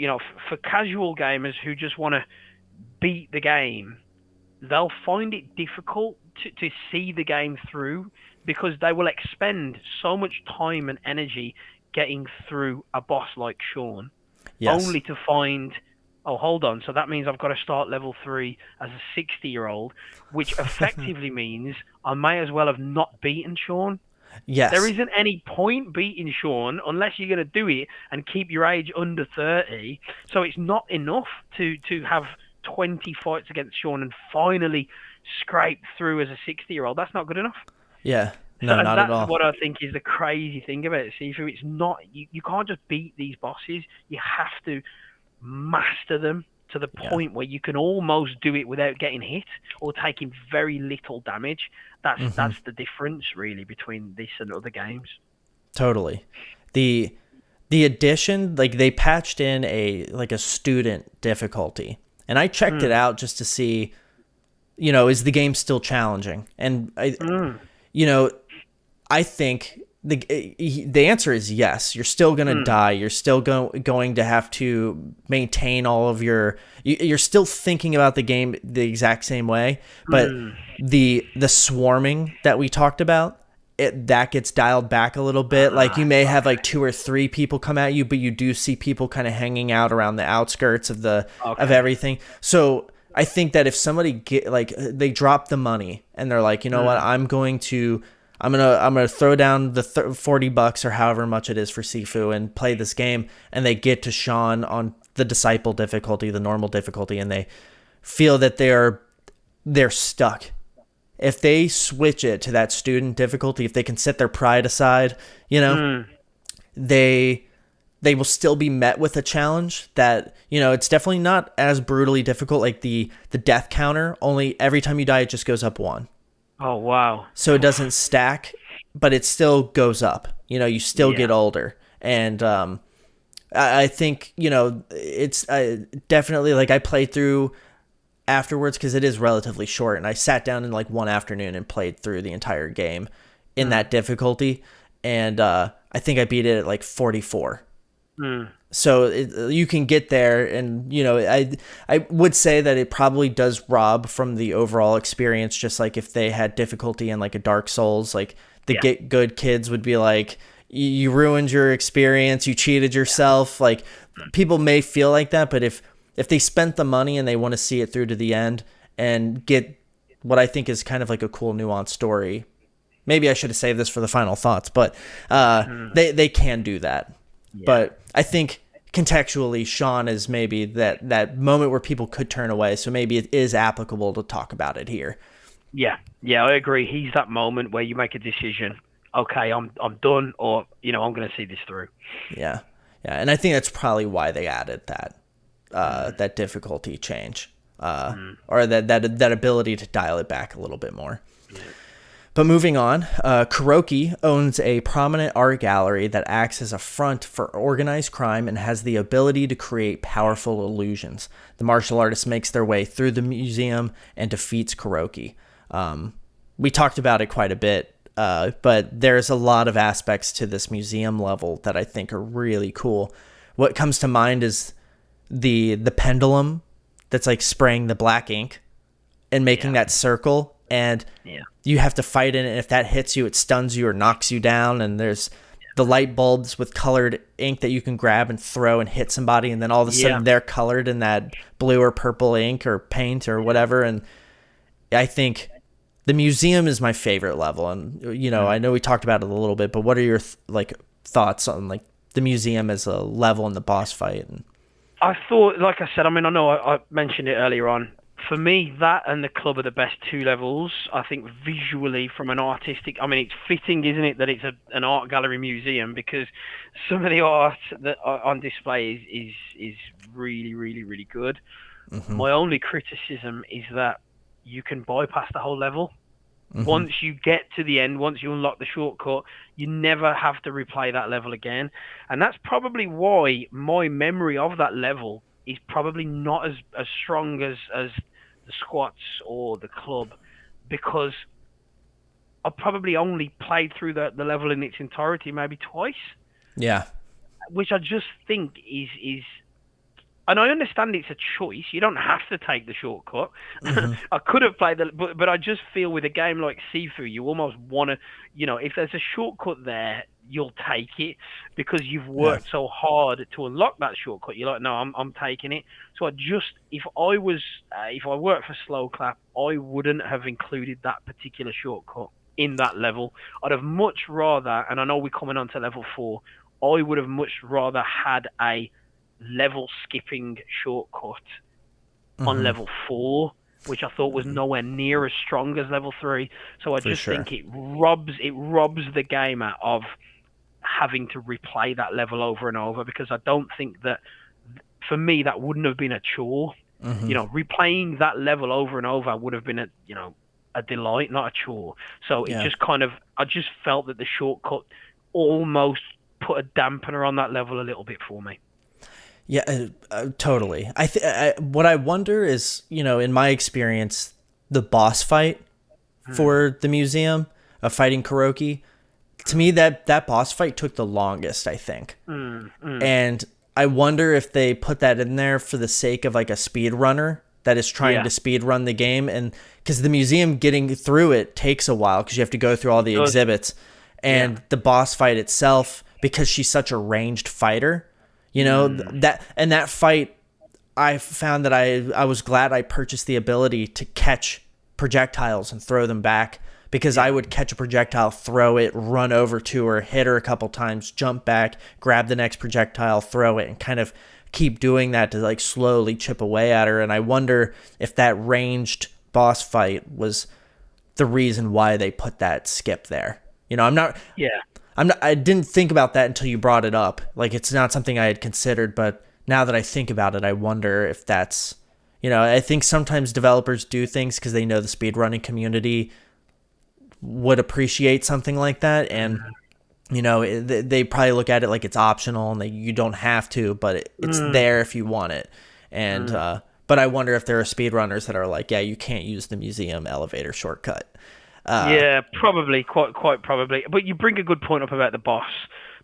for casual gamers who just want to beat the game, they'll find it difficult to see the game through because they will expend so much time and energy getting through a boss like Sean, Yes. only to find, oh, hold on, so that means I've got to start level 3 as a 60-year-old, which effectively means I may as well have not beaten Sean. There Yes. isn't any point beating Sean unless you're going to do it and keep your age under 30. So it's not enough to have 20 fights against Sean and finally scrape through as a 60-year-old. That's not good enough. Yeah. So, No, and not at that's all. what I think is the crazy thing about Sifu. It's not, you can't just beat these bosses. You have to master them to the Yeah. point where you can almost do it without getting hit or taking very little damage. That's Mm-hmm. that's the difference really between this and other games. Totally. The the addition, like they patched in a student difficulty. And I checked it Mm. out just to see, is the game still challenging? And Mm. you know, I think the answer is yes. You're still gonna Mm. die. You're still going to have to maintain all of your. You're still thinking about the game the exact same way, but Mm. the swarming that we talked about, that gets dialed back a little bit. Like you may have like Okay. two or three people come at you, but you do see people kind of hanging out around the outskirts of Okay. everything. So I think that if somebody they drop the money and they're like, you know what, Mm. I'm gonna throw down the $40 or however much it is for Sifu and play this game, and they get to Sean on the disciple difficulty, the normal difficulty, and they feel that they're stuck. If they switch it to that student difficulty, if they can set their pride aside, Mm. they they will still be met with a challenge that, it's definitely not as brutally difficult. Like the death counter, only every time you die it just goes up one. Oh wow. So it doesn't stack, but it still goes up. You still Yeah. get older. And I think, it's definitely, like, I played through afterwards because it is relatively short, and I sat down in like one afternoon and played through the entire game in Mm. that difficulty. And I think I beat it at like 44. Mm. So you can get there, and I would say that it probably does rob from the overall experience. Just like if they had difficulty in like a Dark Souls, like the Yeah. get good kids would be like, you ruined your experience, you cheated yourself. Like people may feel like that, but if they spent the money and they want to see it through to the end and get what I think is kind of like a cool nuanced story. Maybe I should have saved this for the final thoughts, but Mm. they can do that. Yeah. But I think contextually, Sean is maybe that moment where people could turn away. So maybe it is applicable to talk about it here. Yeah. Yeah. I agree. He's that moment where you make a decision. Okay, I'm done, or I'm going to see this through. Yeah, yeah, and I think that's probably why they added Mm. that difficulty change, Mm. or that ability to dial it back a little bit more. Yeah. But moving on, Kuroki owns a prominent art gallery that acts as a front for organized crime and has the ability to create powerful illusions. The martial artist makes their way through the museum and defeats Kuroki. We talked about it quite a bit, but there's a lot of aspects to this museum level that I think are really cool. What comes to mind is the pendulum that's like spraying the black ink and making Yeah. that circle, and Yeah. you have to fight it, and if that hits you it stuns you or knocks you down. And there's the light bulbs with colored ink that you can grab and throw and hit somebody, and then all of a Yeah. sudden they're colored in that blue or purple ink or paint or whatever. And I think the museum is my favorite level. And I Mm. know we talked about it a little bit, but what are your thoughts on like the museum as a level in the boss fight? And I thought, like I said, I mean, I know I mentioned it earlier on. For me, that and the club are the best two levels. I think visually, from an artistic, I mean, it's fitting, isn't it, that it's an art gallery museum, because some of the art that are on display is really, really, really good. mm-hmm, My only criticism is that you can bypass the whole level. mm-hmm, Once you get to the end, once you unlock the shortcut, you never have to replay that level again. And that's probably why my memory of that level is probably not as strong as the squats or the club, because I probably only played through the level in its entirety maybe twice, yeah, which I just think is and I understand it's a choice. You don't have to take the shortcut. mm-hmm, I could have played but I just feel with a game like Sifu, you almost want to, if there's a shortcut there, you'll take it because you've yeah, worked so hard to unlock that shortcut. You're like, no, I'm taking it. So if I worked for Sloclap, I wouldn't have included that particular shortcut in that level. I'd have much rather, and I know we're coming on to level 4, I would have much rather had a level skipping shortcut on mm-hmm, level 4, which I thought was nowhere near as strong as level 3. So I for just sure. think it robs the gamer of having to replay that level over and over, because I don't think that, for me, that wouldn't have been a chore. Mm-hmm, Replaying that level over and over would have been a delight, not a chore. So it yeah, just I just felt that the shortcut almost put a dampener on that level a little bit for me. Yeah, totally. What I wonder is, in my experience, the boss fight Mm, for the museum of fighting Kuroki, to me that boss fight took the longest, I think. mm, mm. And I wonder if they put that in there for the sake of like a speed runner that is trying Yeah, to speed run the game, and because the museum getting through it takes a while because you have to go through all it the does. exhibits, Yeah. and the boss fight itself, because she's such a ranged fighter, Mm, that fight, I found that I was glad I purchased the ability to catch projectiles and throw them back, because I yeah. would catch a projectile, throw it, run over to her, hit her a couple times, jump back, grab the next projectile, throw it, and kind of keep doing that to like slowly chip away at her. And I wonder if that ranged boss fight was the reason why they put that skip there. Yeah. I didn't think about that until you brought it up. Like, it's not something I had considered, but now that I think about it, I wonder if that's, I think sometimes developers do things because they know the speedrunning community would appreciate something like that. And, they probably look at it like it's optional and that you don't have to, but it's Mm, there if you want it. And, mm. but I wonder if there are speedrunners that are like, yeah, you can't use the museum elevator shortcut. Yeah, probably, quite probably. But you bring a good point up about the boss.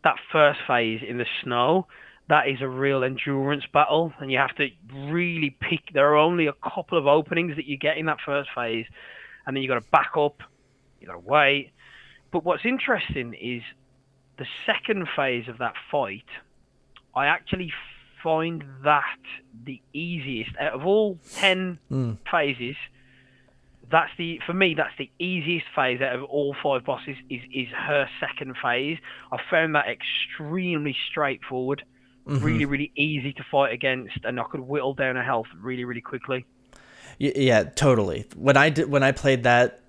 That first phase in the snow, that is a real endurance battle, and you have to really pick. There are only a couple of openings that you get in that first phase, and then you got to back up, you got to wait. But what's interesting is the second phase of that fight. I actually find that the easiest out of all 10 Mm. phases. That's the for me. That's the easiest phase out of all five bosses. Is her second phase. I found that extremely straightforward, Hmm. really easy to fight against, and I could whittle down her health really quickly. Yeah, totally. When I played that,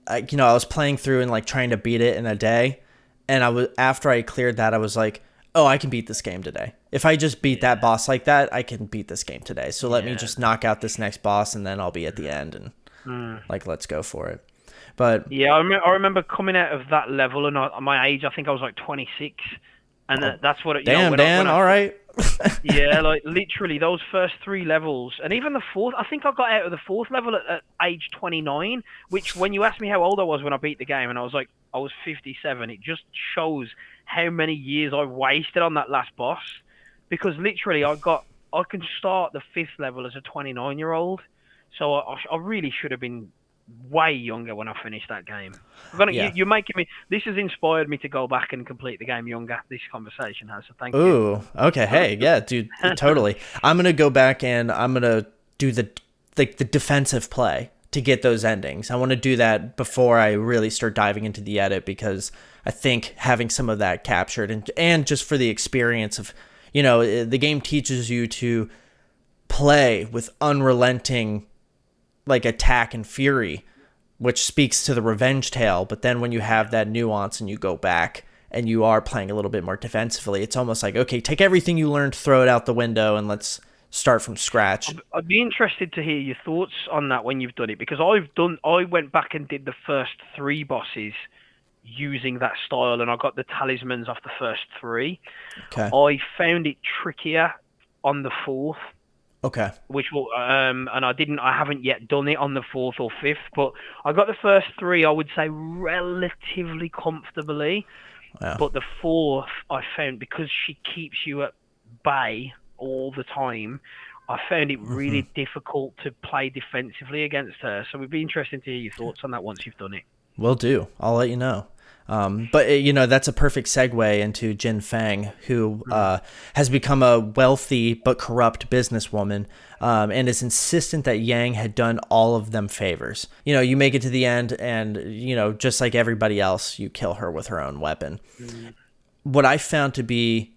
I was playing through and like trying to beat it in a day, and I was after I cleared that, I was like, oh, I can beat this game today. If I just beat that Yeah, boss like that, I can beat this game today. So let me yeah, just knock out this next boss, and then I'll be at the end, and mm. like, let's go for it. But Yeah. I remember coming out of that level, and my age, I think I was like 26, and oh, that's what damn, when Dan, I all right. yeah, like literally those first three levels, and even the fourth. I think I got out of the fourth level at age 29. Which, when you asked me how old I was when I beat the game, and I was like, I was 57. It just shows how many years I wasted on that last boss. Because literally, I can start the fifth level as a 29-year-old. So I really should have been way younger when I finished that game. Yeah. You're making me. This has inspired me to go back and complete the game younger. This conversation has. So thank you. Ooh, okay. Hey, yeah, dude, totally. I'm gonna go back and I'm gonna do the defensive play to get those endings. I want to do that before I really start diving into the edit, because I think having some of that captured, and just for the experience of, the game teaches you to play with unrelenting like attack and fury, which speaks to the revenge tale. But then when you have that nuance and you go back and you are playing a little bit more defensively, it's almost like, okay, take everything you learned, throw it out the window, and let's start from scratch. I'd be interested to hear your thoughts on that when you've done it, because I went back and did the first three bosses using that style, and I got the talismans off the first three. Okay. I found it trickier on the fourth, Okay. and I haven't yet done it on the fourth or fifth, but I got the first three, I would say, relatively comfortably. Yeah. But the fourth, I found, because she keeps you at bay all the time, I found it Hmm. really difficult to play defensively against her. So it'd be interesting to hear your thoughts on that once you've done it. Will do. I'll let you know. But that's a perfect segue into Jin Fang, who Mm. has become a wealthy but corrupt businesswoman, and is insistent that Yang had done all of them favors. You make it to the end, and just like everybody else, you kill her with her own weapon. Mm. What I found to be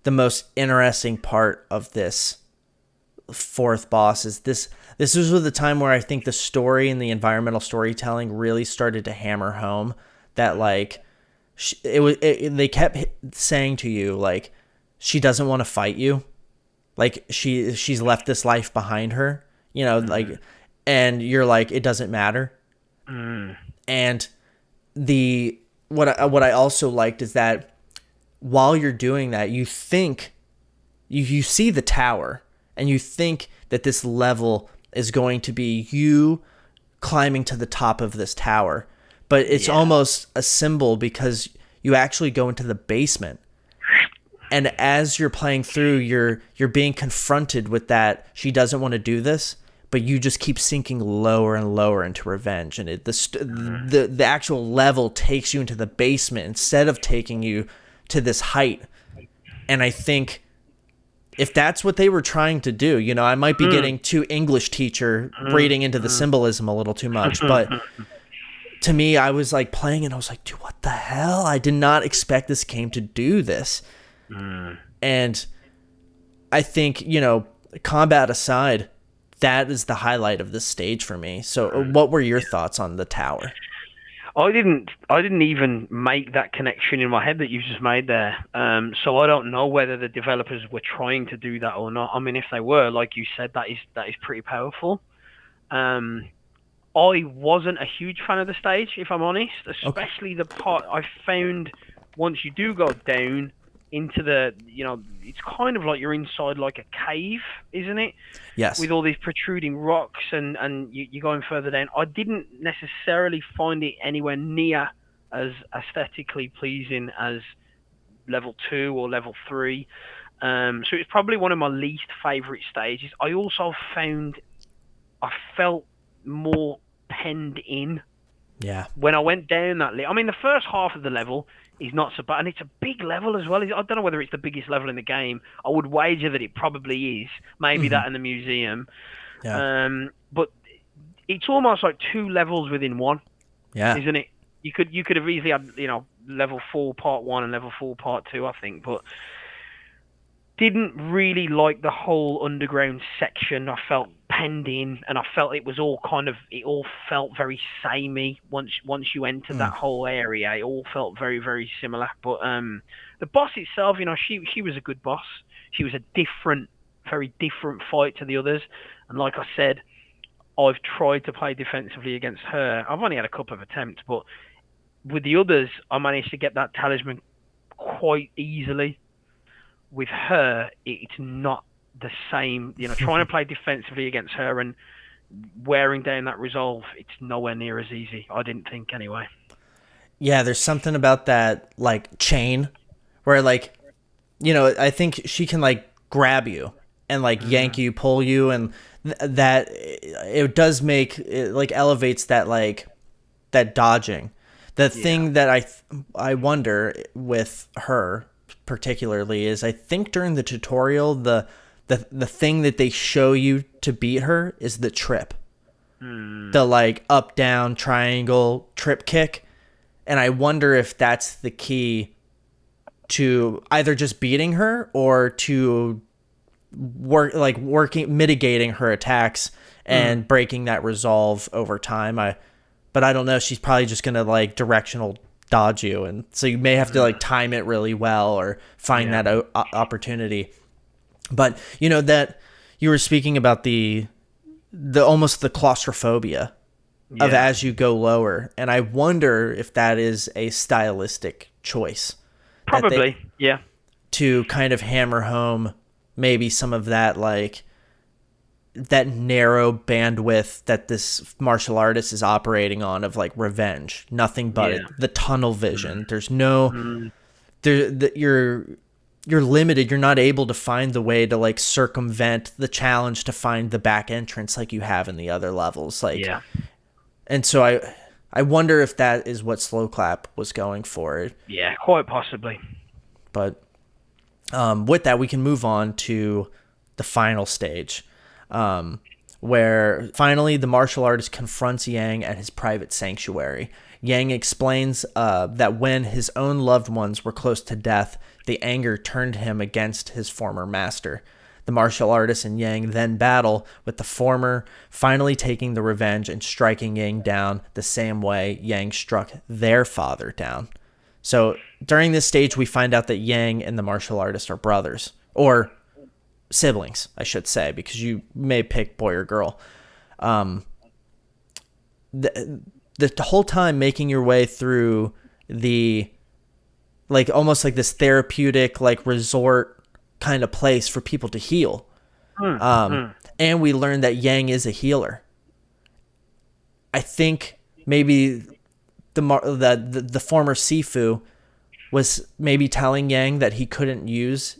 the most interesting part of this fourth boss is this. This was the time where I think the story and the environmental storytelling really started to hammer home that, like, they kept saying to you, like, she doesn't want to fight you, like she's left this life behind her, like, Mm. and you're like, it doesn't matter. Mm. And the what I also liked is that while you're doing that, you think you see the tower and you think that this level is going to be you climbing to the top of this tower, but it's almost a symbol because you actually go into the basement. And as you're playing through, you're being confronted with that she doesn't want to do this, but you just keep sinking lower and lower into revenge, and the actual level takes you into the basement instead of taking you to this height. And I think if that's what they were trying to do, I might be getting too English teacher reading into the symbolism a little too much, but to me, I was like playing and I was like, dude, what the hell? I did not expect this game to do this. And I think, combat aside, that is the highlight of this stage for me. So what were your thoughts on the tower? I didn't even make that connection in my head that you just made there. So I don't know whether the developers were trying to do that or not. I mean, if they were, like you said, that is pretty powerful. I wasn't a huge fan of the stage, if I'm honest, especially the part I found once you do go down into the, it's kind of like you're inside like a cave, isn't it? Yes. With all these protruding rocks and you're going further down. I didn't necessarily find it anywhere near as aesthetically pleasing as level 2 or level 3. So it's probably one of my least favourite stages. I also I felt more penned in. Yeah. When I went down that I mean, the first half of the level is not so bad, and it's a big level as well. I don't know whether it's the biggest level in the game. I would wager that it probably is. Maybe that in the museum. Yeah. But it's almost like 2 levels within one. Yeah. Isn't it? You could have easily had, level 4 part 1 and level 4 part 2, I think, but didn't really like the whole underground section. I felt penned in, and I felt it all felt very samey once you entered that whole area. It all felt very, very similar. But the boss itself, she was a good boss. She was a very different fight to the others. And like I said, I've tried to play defensively against her. I've only had a couple of attempts, but with the others, I managed to get that talisman quite easily. With her, it's not the same. Trying to play defensively against her and wearing down that resolve, it's nowhere near as easy. I didn't think anyway. Yeah, there's something about that, like, chain where, like, I think she can, like, grab you and, like, yank you, pull you, and that it does make it, like, elevates that, like, that dodging. The thing that I wonder with her particularly is, I think during the tutorial, the thing that they show you to beat her is the trip. The, like, up, down, triangle, trip kick. And I wonder if that's the key to either just beating her or to mitigating her attacks and breaking that resolve over time. But I don't know. She's probably just going to, like, directional dodge you, and so you may have to, like, time it really well or find that opportunity. But that you were speaking about the almost the claustrophobia of as you go lower, and I wonder if that is a stylistic choice. Probably, to kind of hammer home maybe some of that, like, that narrow bandwidth that this martial artist is operating on of, like, revenge, nothing but the tunnel vision. There's no, you're limited. You're not able to find the way to, like, circumvent the challenge to find the back entrance like you have in the other levels. Like, and so I wonder if that is what Sloclap was going for. Yeah, quite possibly. But with that, we can move on to the final stage. Where finally the martial artist confronts Yang at his private sanctuary. Yang explains that when his own loved ones were close to death, the anger turned him against his former master. The martial artist and Yang then battle, with the former finally taking the revenge and striking Yang down the same way Yang struck their father down. So during this stage, we find out that Yang and the martial artist are brothers, or siblings, I should say, because you may pick boy or girl. The whole time making your way through the like almost like this therapeutic like resort kind of place for people to heal. And we learned that Yang is a healer. I think maybe the former Sifu was maybe telling Yang that he couldn't use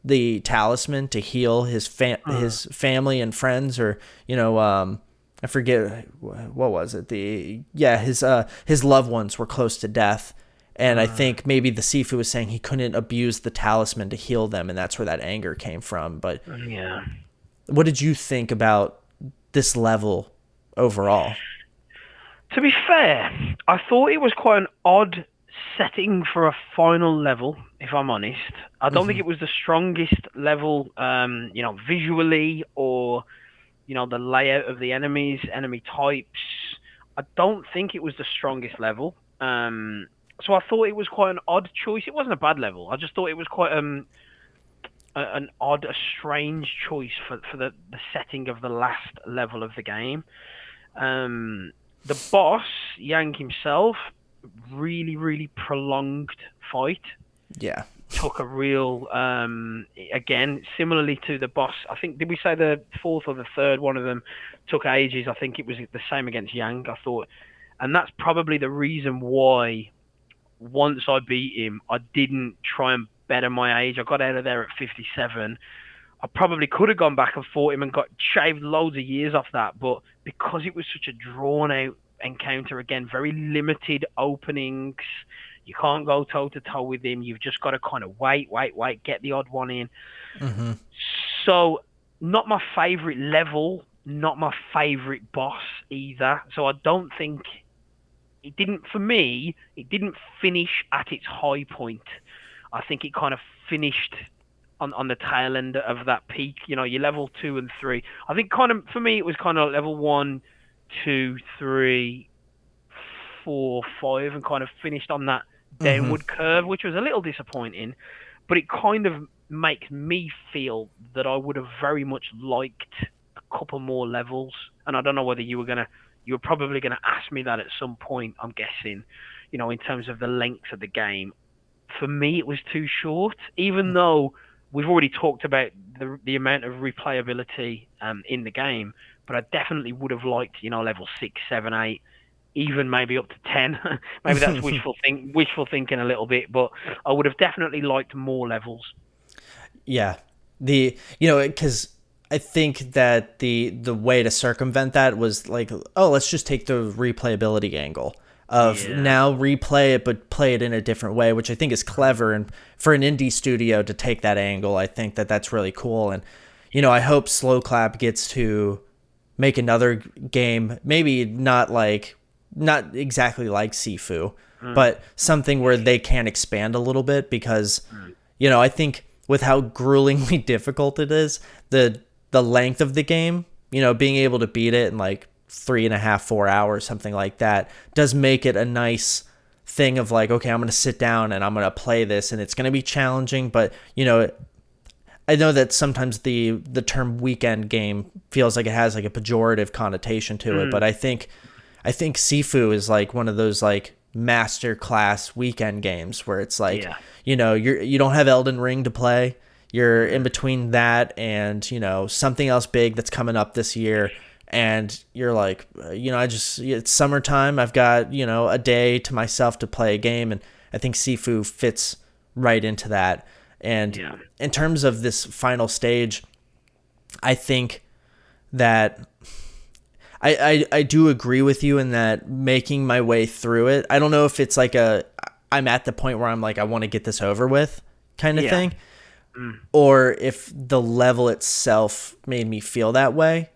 the talisman to heal his his family and friends, or I forget what was it. His loved ones were close to death, and I think maybe the Sifu was saying he couldn't abuse the talisman to heal them, and that's where that anger came from. But Yeah. what did you think about this level overall? To be fair, I thought it was quite an odd setting for a final level, if I'm honest. I don't think it was the strongest level, visually, or, the layout of the enemies, enemy types. I don't think it was the strongest level. So I thought it was quite an odd choice. It wasn't a bad level. I just thought it was quite an odd, a strange choice for the setting of the last level of the game. The boss, Yang himself, really, really prolonged fight. Yeah. Took a real, again, similarly to the boss, I think, did we say the fourth or the third one of them took ages? I think it was the same against Yang, I thought. And that's probably the reason why, once I beat him, I didn't try and better my age. I got out of there at 57. I probably could have gone back and fought him and got shaved loads of years off that, but because it was such a drawn-out encounter, again, very limited openings, you can't go toe-to-toe with him. You've just got to kind of wait, get the odd one in. So, not my favourite level, not my favourite boss either. So I don't think... It didn't finish at its high point. I think it kind of finished on the tail end of that peak. Your level 2 and 3. I think kind of, for me, it was kind of level 1, 2, 3, 4, 5, and kind of finished on that downward curve, which was a little disappointing. But it kind of makes me feel that I would have very much liked a couple more levels. And I don't know whether you were probably going to ask me that at some point, I'm guessing, in terms of the length of the game. For me, it was too short, even though we've already talked about the amount of replayability in the game, but I definitely would have liked, level 6, 7, 8, even maybe up to 10. Maybe that's wishful thinking a little bit, but I would have definitely liked more levels. Yeah. Because I think that the way to circumvent that was like, oh, let's just take the replayability angle of now replay it, but play it in a different way, which I think is clever. And for an indie studio to take that angle, I think that that's really cool. And, I hope Sloclap gets to make another game, maybe not exactly like Sifu, but something where they can expand a little bit, because, I think with how gruelingly difficult it is, the length of the game, being able to beat it in like 3.5, 4 hours, something like that, does make it a nice thing of like, okay, I'm going to sit down and I'm going to play this, and it's going to be challenging, but I know that sometimes the term weekend game feels like it has like a pejorative connotation to it, but I think Sifu is like one of those like master class weekend games where it's like, you don't have Elden Ring to play. You're in between that and, something else big that's coming up this year. And you're like, it's summertime. I've got, a day to myself to play a game. And I think Sifu fits right into that. And in terms of this final stage, I think that I do agree with you in that making my way through it. I don't know if it's like I'm at the point where I'm like, I want to get this over with kind of thing. Or if the level itself made me feel that way.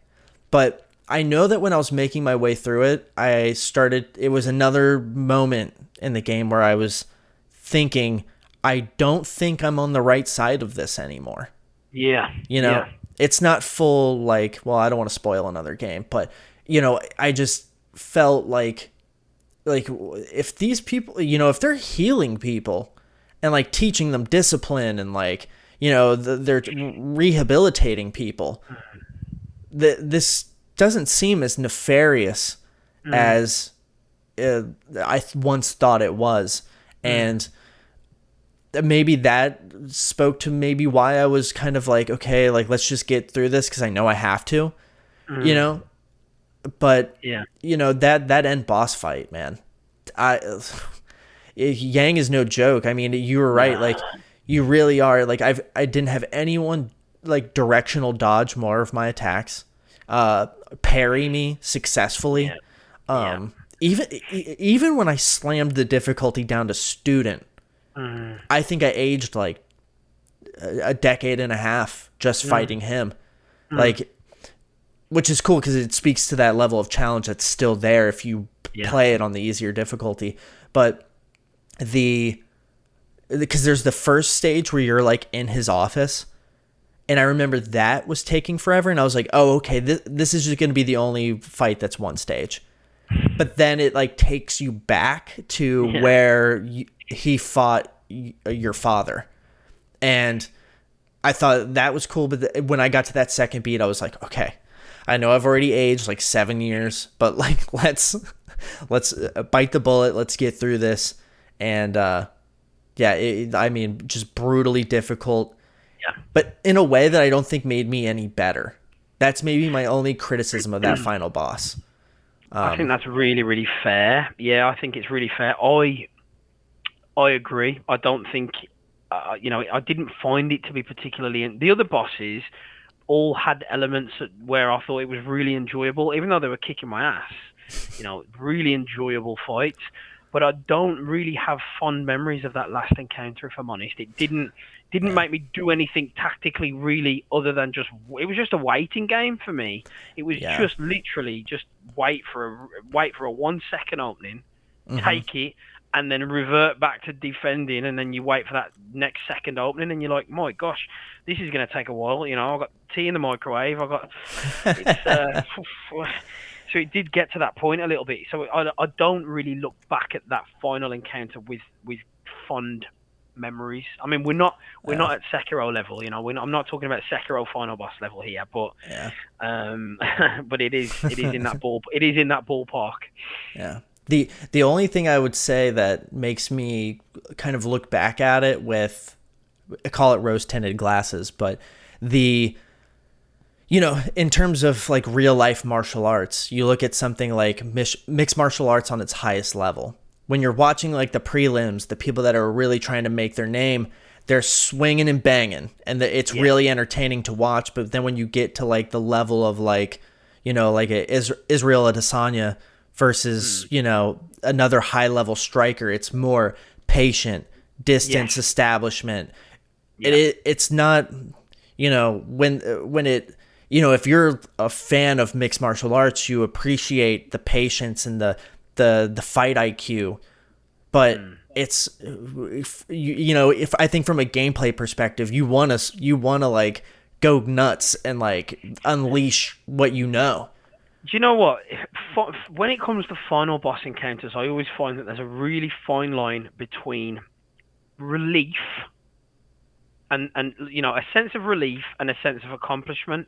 But I know that when I was making my way through it, it was another moment in the game where I was thinking, I don't think I'm on the right side of this anymore. It's not full, like, well, I don't want to spoil another game, but, I just felt like if these people, if they're healing people and like teaching them discipline and like, they're rehabilitating people, this doesn't seem as nefarious as I once thought it was. Mm. And maybe that spoke to maybe why I was kind of like, okay, like let's just get through this because I know I have to, you Mm. know. But Yeah. that end boss fight, man, I Yang is no joke. I mean, you were right. Nah. Like, you really are. Like, I didn't have anyone like directional dodge more of my attacks, uh, parry me successfully. Yeah. Yeah. Even when I slammed the difficulty down to student, Mm. I think I aged like a decade and a half just Mm. fighting him. Mm. Like, which is cool because it speaks to that level of challenge that's still there if you Yeah. play it on the easier difficulty. But the because there's the first stage where you're like in his office, and I remember that was taking forever, and I was like, oh, okay, this is just going to be the only fight that's one stage. But then it like takes you back to Yeah. where he fought your father, and I thought that was cool. But when I got to that second beat, I was like, okay, I know I've already aged like 7 years, but like let's bite the bullet, let's get through this. And yeah, I mean, just brutally difficult, Yeah. but in a way that I don't think made me any better. That's maybe my only criticism of that final boss. I think that's really, really fair. Yeah, I think it's really fair. I agree. I don't think, I didn't find it to be particularly. The other bosses all had elements where I thought it was really enjoyable, even though they were kicking my ass. Really enjoyable fights. But I don't really have fond memories of that last encounter, if I'm honest. It didn't Yeah, make me do anything tactically really, other than it was just a waiting game for me. It was yeah, just literally just wait for a 1 second opening, take it, and then revert back to defending, and then you wait for that next second opening, and you're like, my gosh, this is going to take a while. I've got tea in the microwave. It's so it did get to that point a little bit. So I don't really look back at that final encounter with fond memories. I mean, we're yeah, not at Sekiro level, I'm not talking about Sekiro final boss level here, but yeah, um, but it is in that ballpark. yeah. The only thing I would say that makes me kind of look back at it with, I call it rose tinted glasses, but the in terms of like real life martial arts, you look at something like mixed martial arts on its highest level. When you're watching like the prelims, the people that are really trying to make their name, they're swinging and banging, and it's Yeah. really entertaining to watch. But then when you get to like the level of like, like Israel Adesanya versus Mm. another high level striker, it's more patient, Yes. distance establishment. Yeah. It's not when it if you're a fan of mixed martial arts, you appreciate the patience and the fight IQ. But Mm. it's if I think from a gameplay perspective, you want to like go nuts and like unleash what you know. Do you know what? When it comes to final boss encounters, I always find that there's a really fine line between relief and a sense of relief and a sense of accomplishment.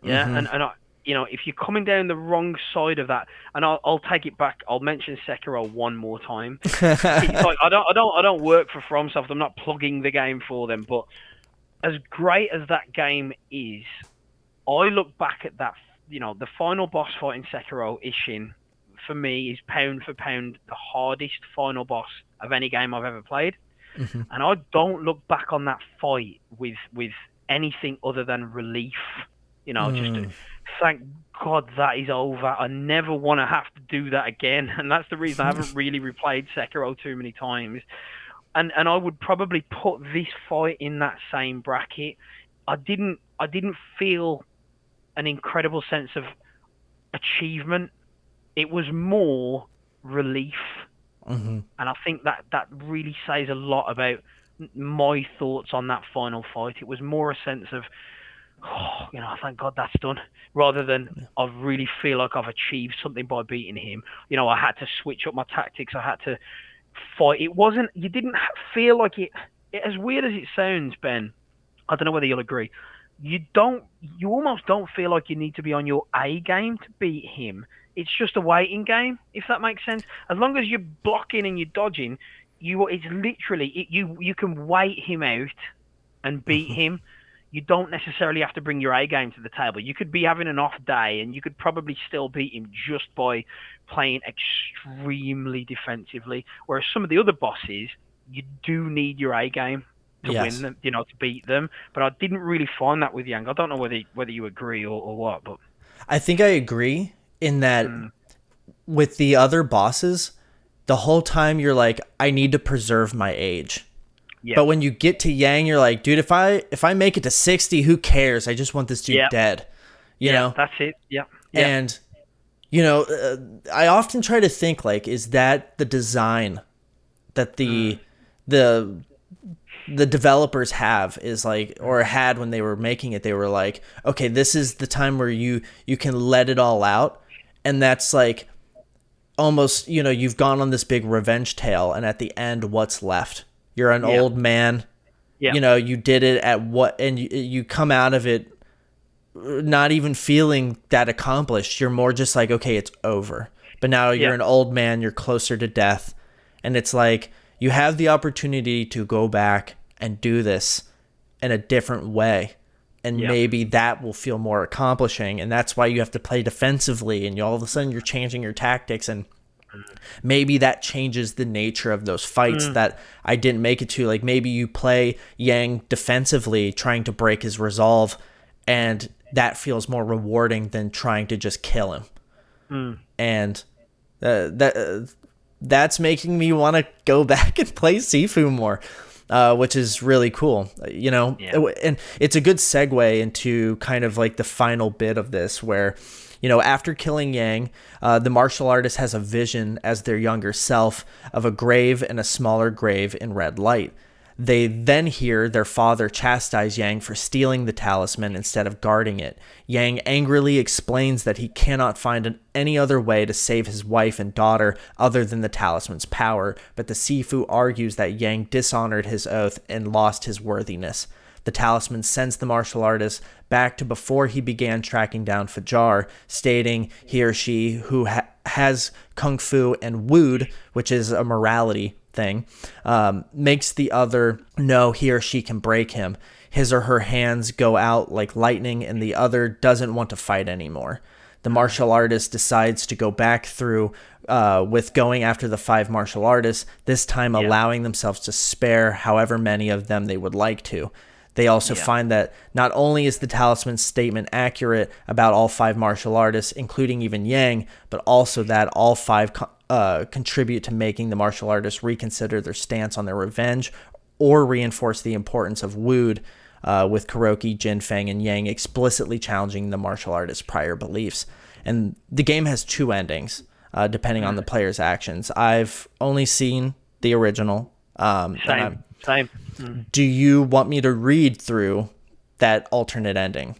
Yeah, Mm-hmm. and if you're coming down the wrong side of that, and I'll take it back. I'll mention Sekiro one more time. It's like I don't work for FromSoft. I'm not plugging the game for them, but as great as that game is, I look back at that. The final boss fight in Sekiro, Ishin, for me is pound for pound the hardest final boss of any game I've ever played. Mm-hmm. And I don't look back on that fight with anything other than relief. Just to Mm. thank God that is over. I never want to have to do that again, and that's the reason I haven't really replayed Sekiro too many times. And I would probably put this fight in that same bracket. I didn't feel an incredible sense of achievement. It was more relief, Mm-hmm. and I think that really says a lot about my thoughts on that final fight. It was more a sense of, thank God that's done, rather than I really feel like I've achieved something by beating him. I had to switch up my tactics. I had to fight. You didn't feel like as weird as it sounds, Ben. I don't know whether you'll agree. You almost don't feel like you need to be on your A game to beat him. It's just a waiting game, if that makes sense. As long as you're blocking and you're dodging, it's literally you can wait him out and beat him. You don't necessarily have to bring your A game to the table. You could be having an off day and you could probably still beat him just by playing extremely defensively. Whereas some of the other bosses, you do need your A game to win Yes. them, to beat them. But I didn't really find that with Yang. I don't know whether you agree or what, but I think I agree in that mm, with the other bosses, the whole time you're like, I need to preserve my age. yeah, But when you get to Yang, you're like, dude, if I make it to 60, who cares? I just want this dude yeah, dead, you yeah, know? that's it. Yeah, yeah, And I often try to think like, is that the design that mm, the the developers have is like, or had when they were making it, they were like, okay, this is the time where you can let it all out, and that's like almost, you've gone on this big revenge tale, and at the end, what's left? You're an yeah, old man. yeah, You did it at what, and you come out of it not even feeling that accomplished. You're more just like, okay, it's over. But now you're yeah, an old man, you're closer to death. And it's like you have the opportunity to go back and do this in a different way. And yeah, maybe that will feel more accomplishing. And that's why you have to play defensively. And all of a sudden you're changing your tactics. And maybe that changes the nature of those fights mm, that I didn't make it to. Like maybe you play Yang defensively, trying to break his resolve, and that feels more rewarding than trying to just kill him. mm, And that's making me want to go back and play Sifu more, which is really cool. yeah, And it's a good segue into kind of like the final bit of this, where after killing Yang, the martial artist has a vision as their younger self of a grave and a smaller grave in red light. They then hear their father chastise Yang for stealing the talisman instead of guarding it. Yang angrily explains that he cannot find any other way to save his wife and daughter other than the talisman's power, but the Sifu argues that Yang dishonored his oath and lost his worthiness. The talisman sends the martial artist back to before he began tracking down Fajar, stating he or she who has kung fu and wooed, which is a morality thing, makes the other know he or she can break him. His or her hands go out like lightning, and the other doesn't want to fight anymore. The martial artist decides to go back through with going after the 5 martial artists, this time yeah, allowing themselves to spare however many of them they would like to. They also yeah, find that not only is the talisman's statement accurate about all 5 martial artists, including even Yang, but also that all 5 contribute to making the martial artists reconsider their stance on their revenge or reinforce the importance of Wood, with Kuroki, Jinfeng, and Yang explicitly challenging the martial artist's prior beliefs. And the game has 2 endings, depending on the mm, player's actions. I've only seen the original. And same, same. Mm. do you want me to read through that alternate ending?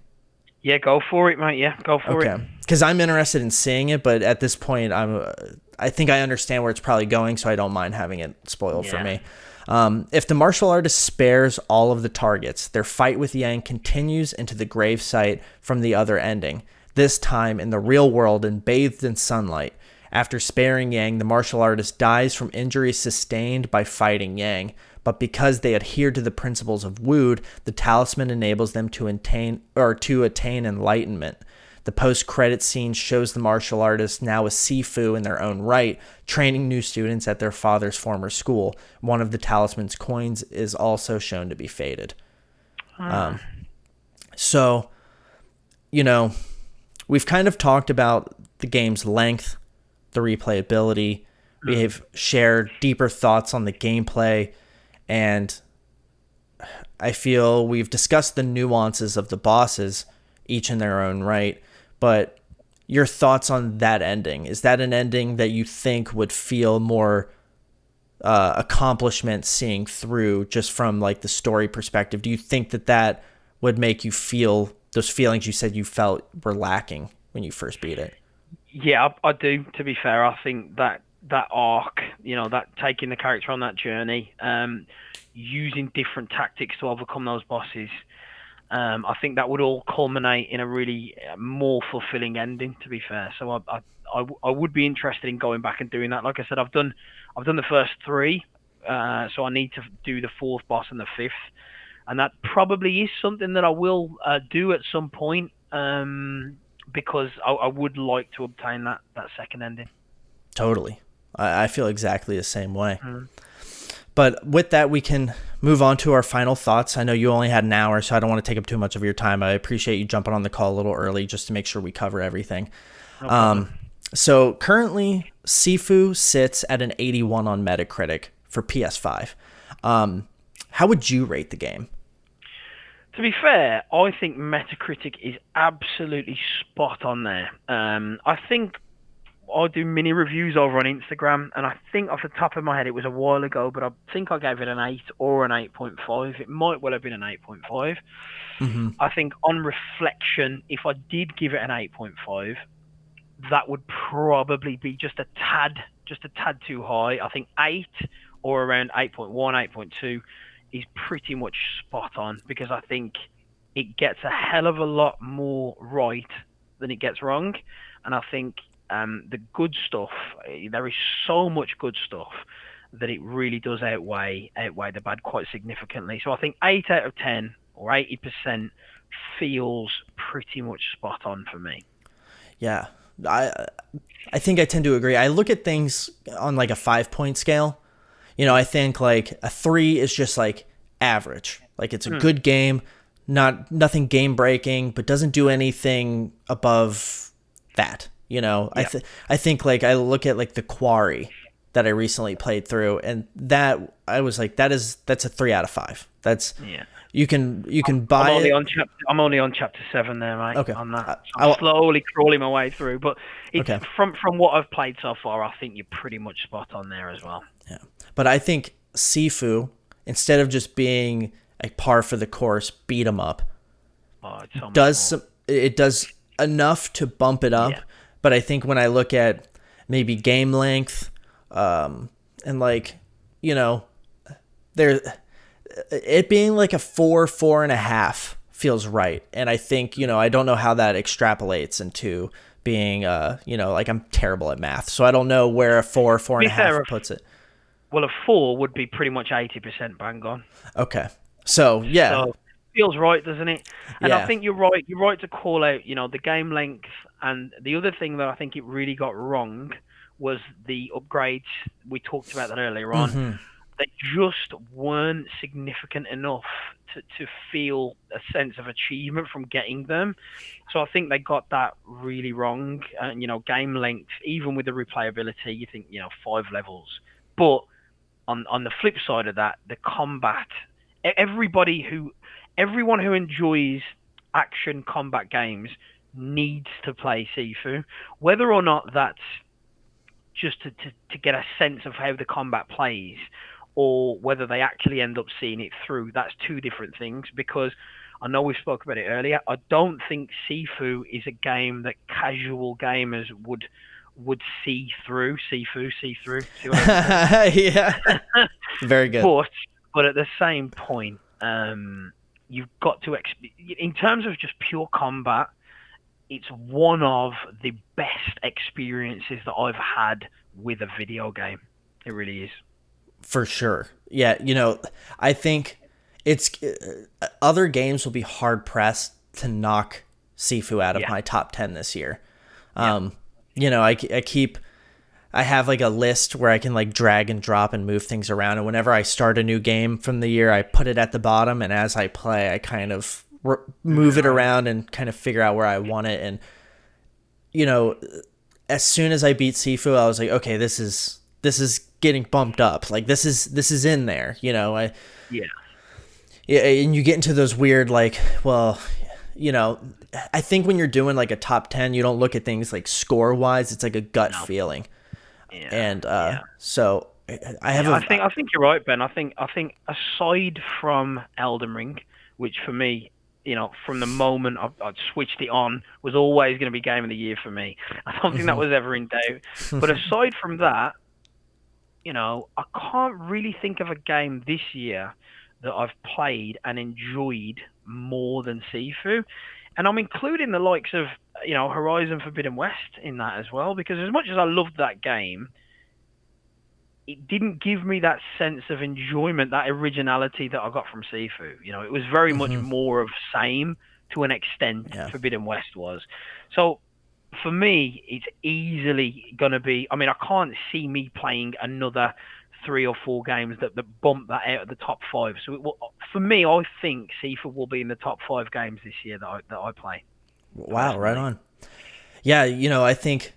Yeah, go for it, mate. Yeah, go for it. Okay, because I'm interested in seeing it, but at this point, I think I understand where it's probably going, so I don't mind having it spoiled for Yeah. me. If the martial artist spares all of the targets, their fight with Yang continues into the grave site from the other ending, this time in the real world and bathed in sunlight. After sparing Yang, the martial artist dies from injuries sustained by fighting Yang, but because they adhere to the principles of Wood, the talisman enables them to attain enlightenment. The post-credit scene shows the martial artists, now a Sifu in their own right, training new students at their father's former school. One of the talisman's coins is also shown to be faded. Ah, So, we've kind of talked about the game's length, the replayability. We mm, have shared deeper thoughts on the gameplay, and I feel we've discussed the nuances of the bosses, each in their own right. But your thoughts on that ending? Is that an ending that you think would feel more accomplishment seeing through just from like the story perspective? Do you think that would make you feel those feelings you said you felt were lacking when you first beat it? yeah, I do. To be fair, I think that arc, that taking the character on that journey, using different tactics to overcome those bosses, I think that would all culminate in a really more fulfilling ending. To be fair, so I would be interested in going back and doing that. Like I said, I've done the first 3. So I need to do the fourth boss and the fifth, and that probably is something that I will do at some point. Because I would like to obtain that second ending. Totally. I feel exactly the same way. Mm. But with that, we can move on to our final thoughts. I know you only had an hour, so I don't want to take up too much of your time. I appreciate you jumping on the call a little early just to make sure we cover everything. No problem. So currently, Sifu sits at an 81 on Metacritic for PS5. How would you rate the game? To be fair, I think Metacritic is absolutely spot on there. I think I do mini reviews over on Instagram, and I think off the top of my head it was a while ago, but I think I gave it an 8 or an 8.5. It might well have been an 8.5. Mm-hmm. I think on reflection, if I did give it an 8.5, that would probably be just a tad too high. I think 8 or around 8.1, 8.2 is pretty much spot on, because I think it gets a hell of a lot more right than it gets wrong. And I think the good stuff, there is so much good stuff that it really does outweigh the bad quite significantly. So I think 8 out of 10 or 80% feels pretty much spot on for me. Yeah, I think I tend to agree. I look at things on like a 5-point scale. I think like a 3 is just like average. Like it's a good game, nothing game breaking, but doesn't do anything above that. Yeah. I think like I look at like the Quarry that I recently played through, and that I was like, that's a 3 out of 5. That's Yeah. you can buy it. I'm only on chapter 7 there, mate. Okay. On that, I'm slowly crawling my way through, but it's Okay. from what I've played so far, I think you're pretty much spot on there as well. Yeah, but I think Sifu, instead of just being a par for the course beat 'em up, Oh, it's so much more. it does enough to bump it up. Yeah. But I think when I look at maybe game length, and like, there, it being like a 4.5 feels right. And I think, I don't know how that extrapolates into being, like I'm terrible at math. So I don't know where a 4.5 puts it. Well, a 4 would be pretty much 80% bang on. Okay. So, yeah. So feels right, doesn't it? And Yeah. I think you're right. You're right to call out, the game length. And the other thing that I think it really got wrong was the upgrades. We talked about that earlier on. Mm-hmm. They just weren't significant enough to feel a sense of achievement from getting them. So I think they got that really wrong. And, game length, even with the replayability, you think, 5 levels. But on the flip side of that, the combat, everyone who enjoys action combat games needs to play Sifu, whether or not that's just to get a sense of how the combat plays, or whether they actually end up seeing it through. That's two different things, because I know we spoke about it earlier. I don't think Sifu is a game that casual gamers would see through. Sifu, see through. See what I'm saying? Yeah. Very good. But at the same point, you've got to in terms of just pure combat, it's one of the best experiences that I've had with a video game. It really is. For sure. Yeah, I think it's other games will be hard pressed to knock Sifu out of my top 10 this year. I have like a list where I can like drag and drop and move things around, and whenever I start a new game from the year, I put it at the bottom, and as I play, I kind of move it around and kind of figure out where I want it. And as soon as I beat Sifu, I was like, okay, this is getting bumped up. Like this is in there. Yeah, and you get into those weird like, well, I think when you're doing like a top 10, you don't look at things like score wise. It's like a gut feeling. Yeah. And so I think you're right, Ben. I think aside from Elden Ring, which for me, from the moment I'd switched it on, was always going to be game of the year for me. I don't think that was ever in doubt. But aside from that, I can't really think of a game this year that I've played and enjoyed more than Sifu. And I'm including the likes of, Horizon Forbidden West in that as well, because as much as I loved that game, it didn't give me that sense of enjoyment, that originality that I got from Sifu. You know, it was very much more of same to an extent. Yeah. Forbidden West was. So for me, it's easily going to be. I mean, I can't see me playing another 3 or 4 games that bump that out of the top 5. So it will, for me, I think Sifu will be in the top 5 games this year that I play. Wow, right on. Yeah, I think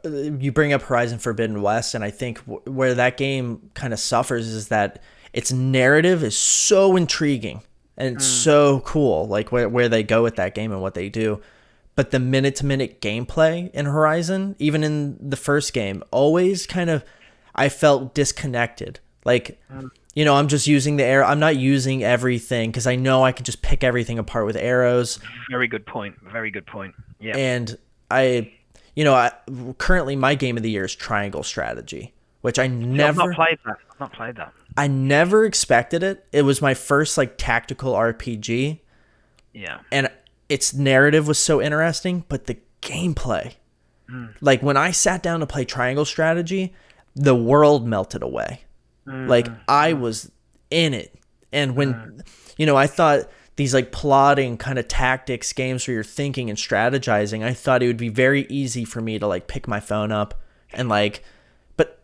you bring up Horizon Forbidden West, and I think where that game kind of suffers is that its narrative is so intriguing and it's so cool, like where they go with that game and what they do. But the minute-to-minute gameplay in Horizon, even in the first game, always kind of, I felt disconnected. Like, I'm just using the arrow. I'm not using everything because I know I can just pick everything apart with arrows. Very good point. Very good point. Yeah. And currently my game of the year is Triangle Strategy, which I've not played that. I've not played that. I never expected it. It was my first like tactical RPG. Yeah. And its narrative was so interesting, but the gameplay, like when I sat down to play Triangle Strategy, the world melted away. Like I was in it. And when, I thought these like plotting kind of tactics games where you're thinking and strategizing, I thought it would be very easy for me to like pick my phone up and like, but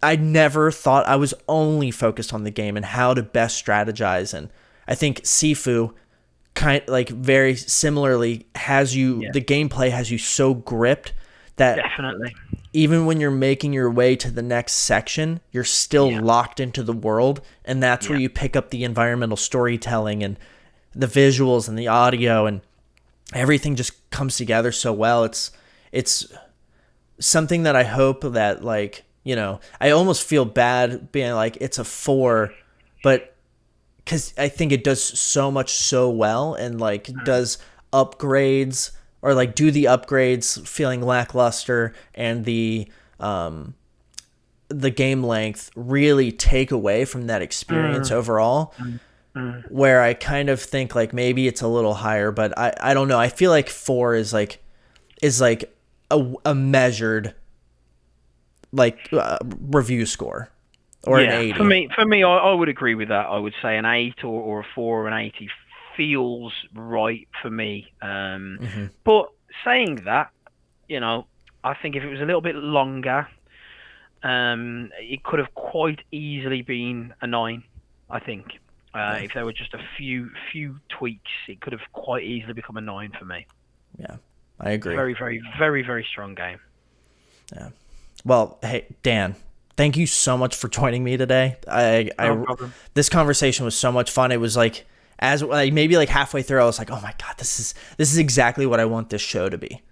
I never thought, I was only focused on the game and how to best strategize. And I think Sifu very similarly has you, the gameplay has you so gripped that definitely, even when you're making your way to the next section, you're still locked into the world. And that's where you pick up the environmental storytelling and the visuals and the audio, and everything just comes together so well. It's something that I hope that like, I almost feel bad being like, it's a 4, but because I think it does so much so well and like does upgrades or like do the upgrades feeling lackluster, and the game length really take away from that experience overall, where I kind of think like maybe it's a little higher, but I don't know. I feel like 4 is like a measured like review score. Or an 80. For me, I would agree with that. I would say an 8 or a 4 or an 80 feels right for me. But saying that, I think if it was a little bit longer, it could have quite easily been a 9. I think if there were just a few tweaks, it could have quite easily become a 9 for me. Yeah, I agree. Very, very, very, very strong game. Yeah. Well, hey, Dan, thank you so much for joining me today. No problem. This conversation was so much fun. It was like, maybe like halfway through, I was like, oh my God, this is exactly what I want this show to be.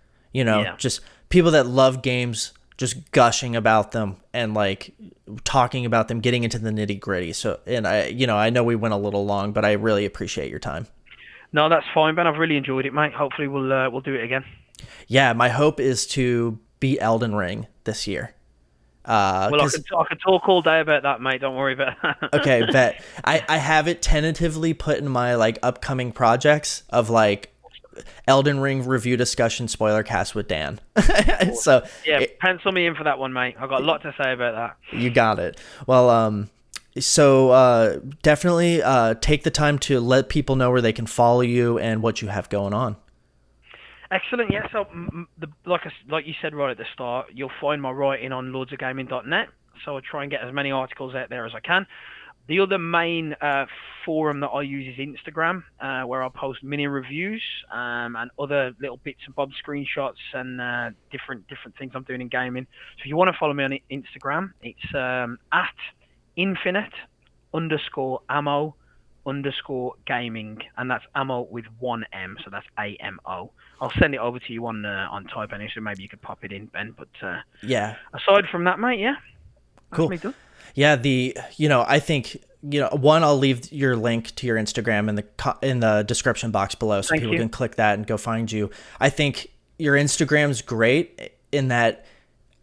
Just people that love games, just gushing about them and like talking about them, getting into the nitty gritty. So, and I know we went a little long, but I really appreciate your time. No, that's fine, Ben. I've really enjoyed it, mate. Hopefully we'll do it again. Yeah. My hope is to beat Elden Ring this year. Well, I could talk all day about that, mate. Don't worry about that. Okay, bet. I have it tentatively put in my like upcoming projects of like Elden Ring review discussion Spoilercast with Dan. So yeah, pencil me in for that one, mate. I've got a lot to say about that. You got it. Well, so definitely take the time to let people know where they can follow you and what you have going on. Excellent. Yeah. So, like you said right at the start, you'll find my writing on lordsofgaming.net. So I try and get as many articles out there as I can. The other main forum that I use is Instagram, where I'll post mini reviews and other little bits and bobs, screenshots, and different things I'm doing in gaming. So if you want to follow me on Instagram, it's at infinite_ammo_gaming, and that's ammo with 1 M, so that's AMO. I'll send it over to you on type anyway, so maybe you could pop it in, Ben. But yeah. Aside from that, mate, yeah. Cool. Yeah, I think, one, I'll leave your link to your Instagram in the description box below so people can click that and go find you. I think your Instagram's great in that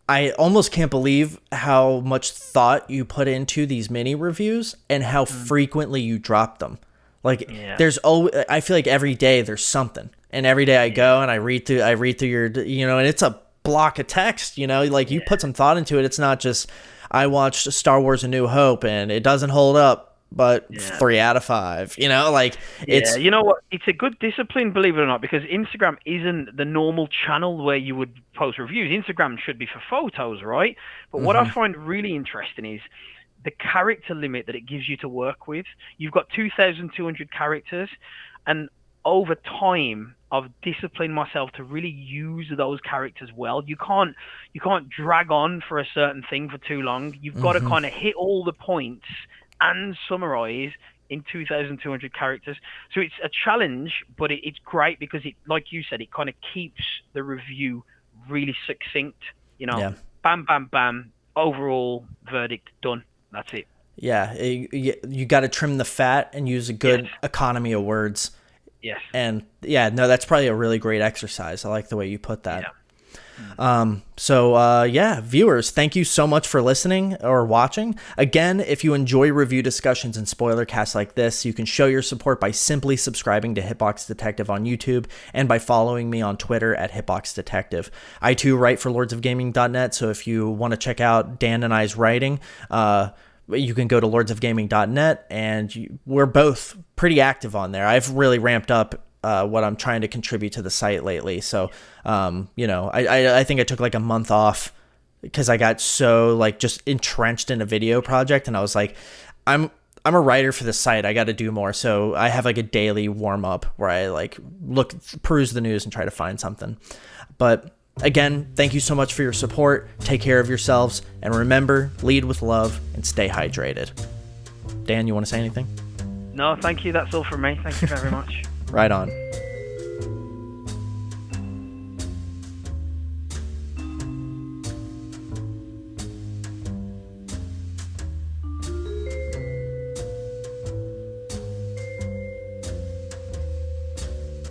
I almost can't believe how much thought you put into these mini reviews and how frequently you drop them. Like there's always, I feel like every day there's something, and every day I go and I read through your, and it's a block of text, you know, like you put some thought into it. It's not just, I watched Star Wars A New Hope and it doesn't hold up, but 3 out of 5, you know, like it's, you know what? It's a good discipline, believe it or not, because Instagram isn't the normal channel where you would post reviews. Instagram should be for photos, right? But what I find really interesting is the character limit that it gives you to work with. You've got 2,200 characters, and over time, I've disciplined myself to really use those characters well. You can't drag on for a certain thing for too long. You've got to kind of hit all the points and summarize in 2,200 characters. So it's a challenge, but it's great because it, like you said, it kind of keeps the review really succinct. You know, bam, bam, bam. Overall verdict done. That's it. Yeah, you got to trim the fat and use a good economy of words. Yes. And yeah, no, that's probably a really great exercise. I like the way you put that. Yeah. Viewers, thank you so much for listening or watching. Again, if you enjoy review discussions and spoilercasts like this, you can show your support by simply subscribing to Hitbox Detective on YouTube and by following me on Twitter at Hitbox Detective. I too write for lordsofgaming.net, so if you want to check out Dan and I's writing, you can go to lordsofgaming.net, and we're both pretty active on there. I've really ramped up what I'm trying to contribute to the site lately. So, I think I took like a month off because I got so like just entrenched in a video project, and I was like, I'm a writer for the site. I got to do more. So I have like a daily warm up where I like peruse the news and try to find something. But again, thank you so much for your support. Take care of yourselves, and remember, lead with love and stay hydrated. Dan, you want to say anything? No, thank you. That's all from me. Thank you very much. Right on.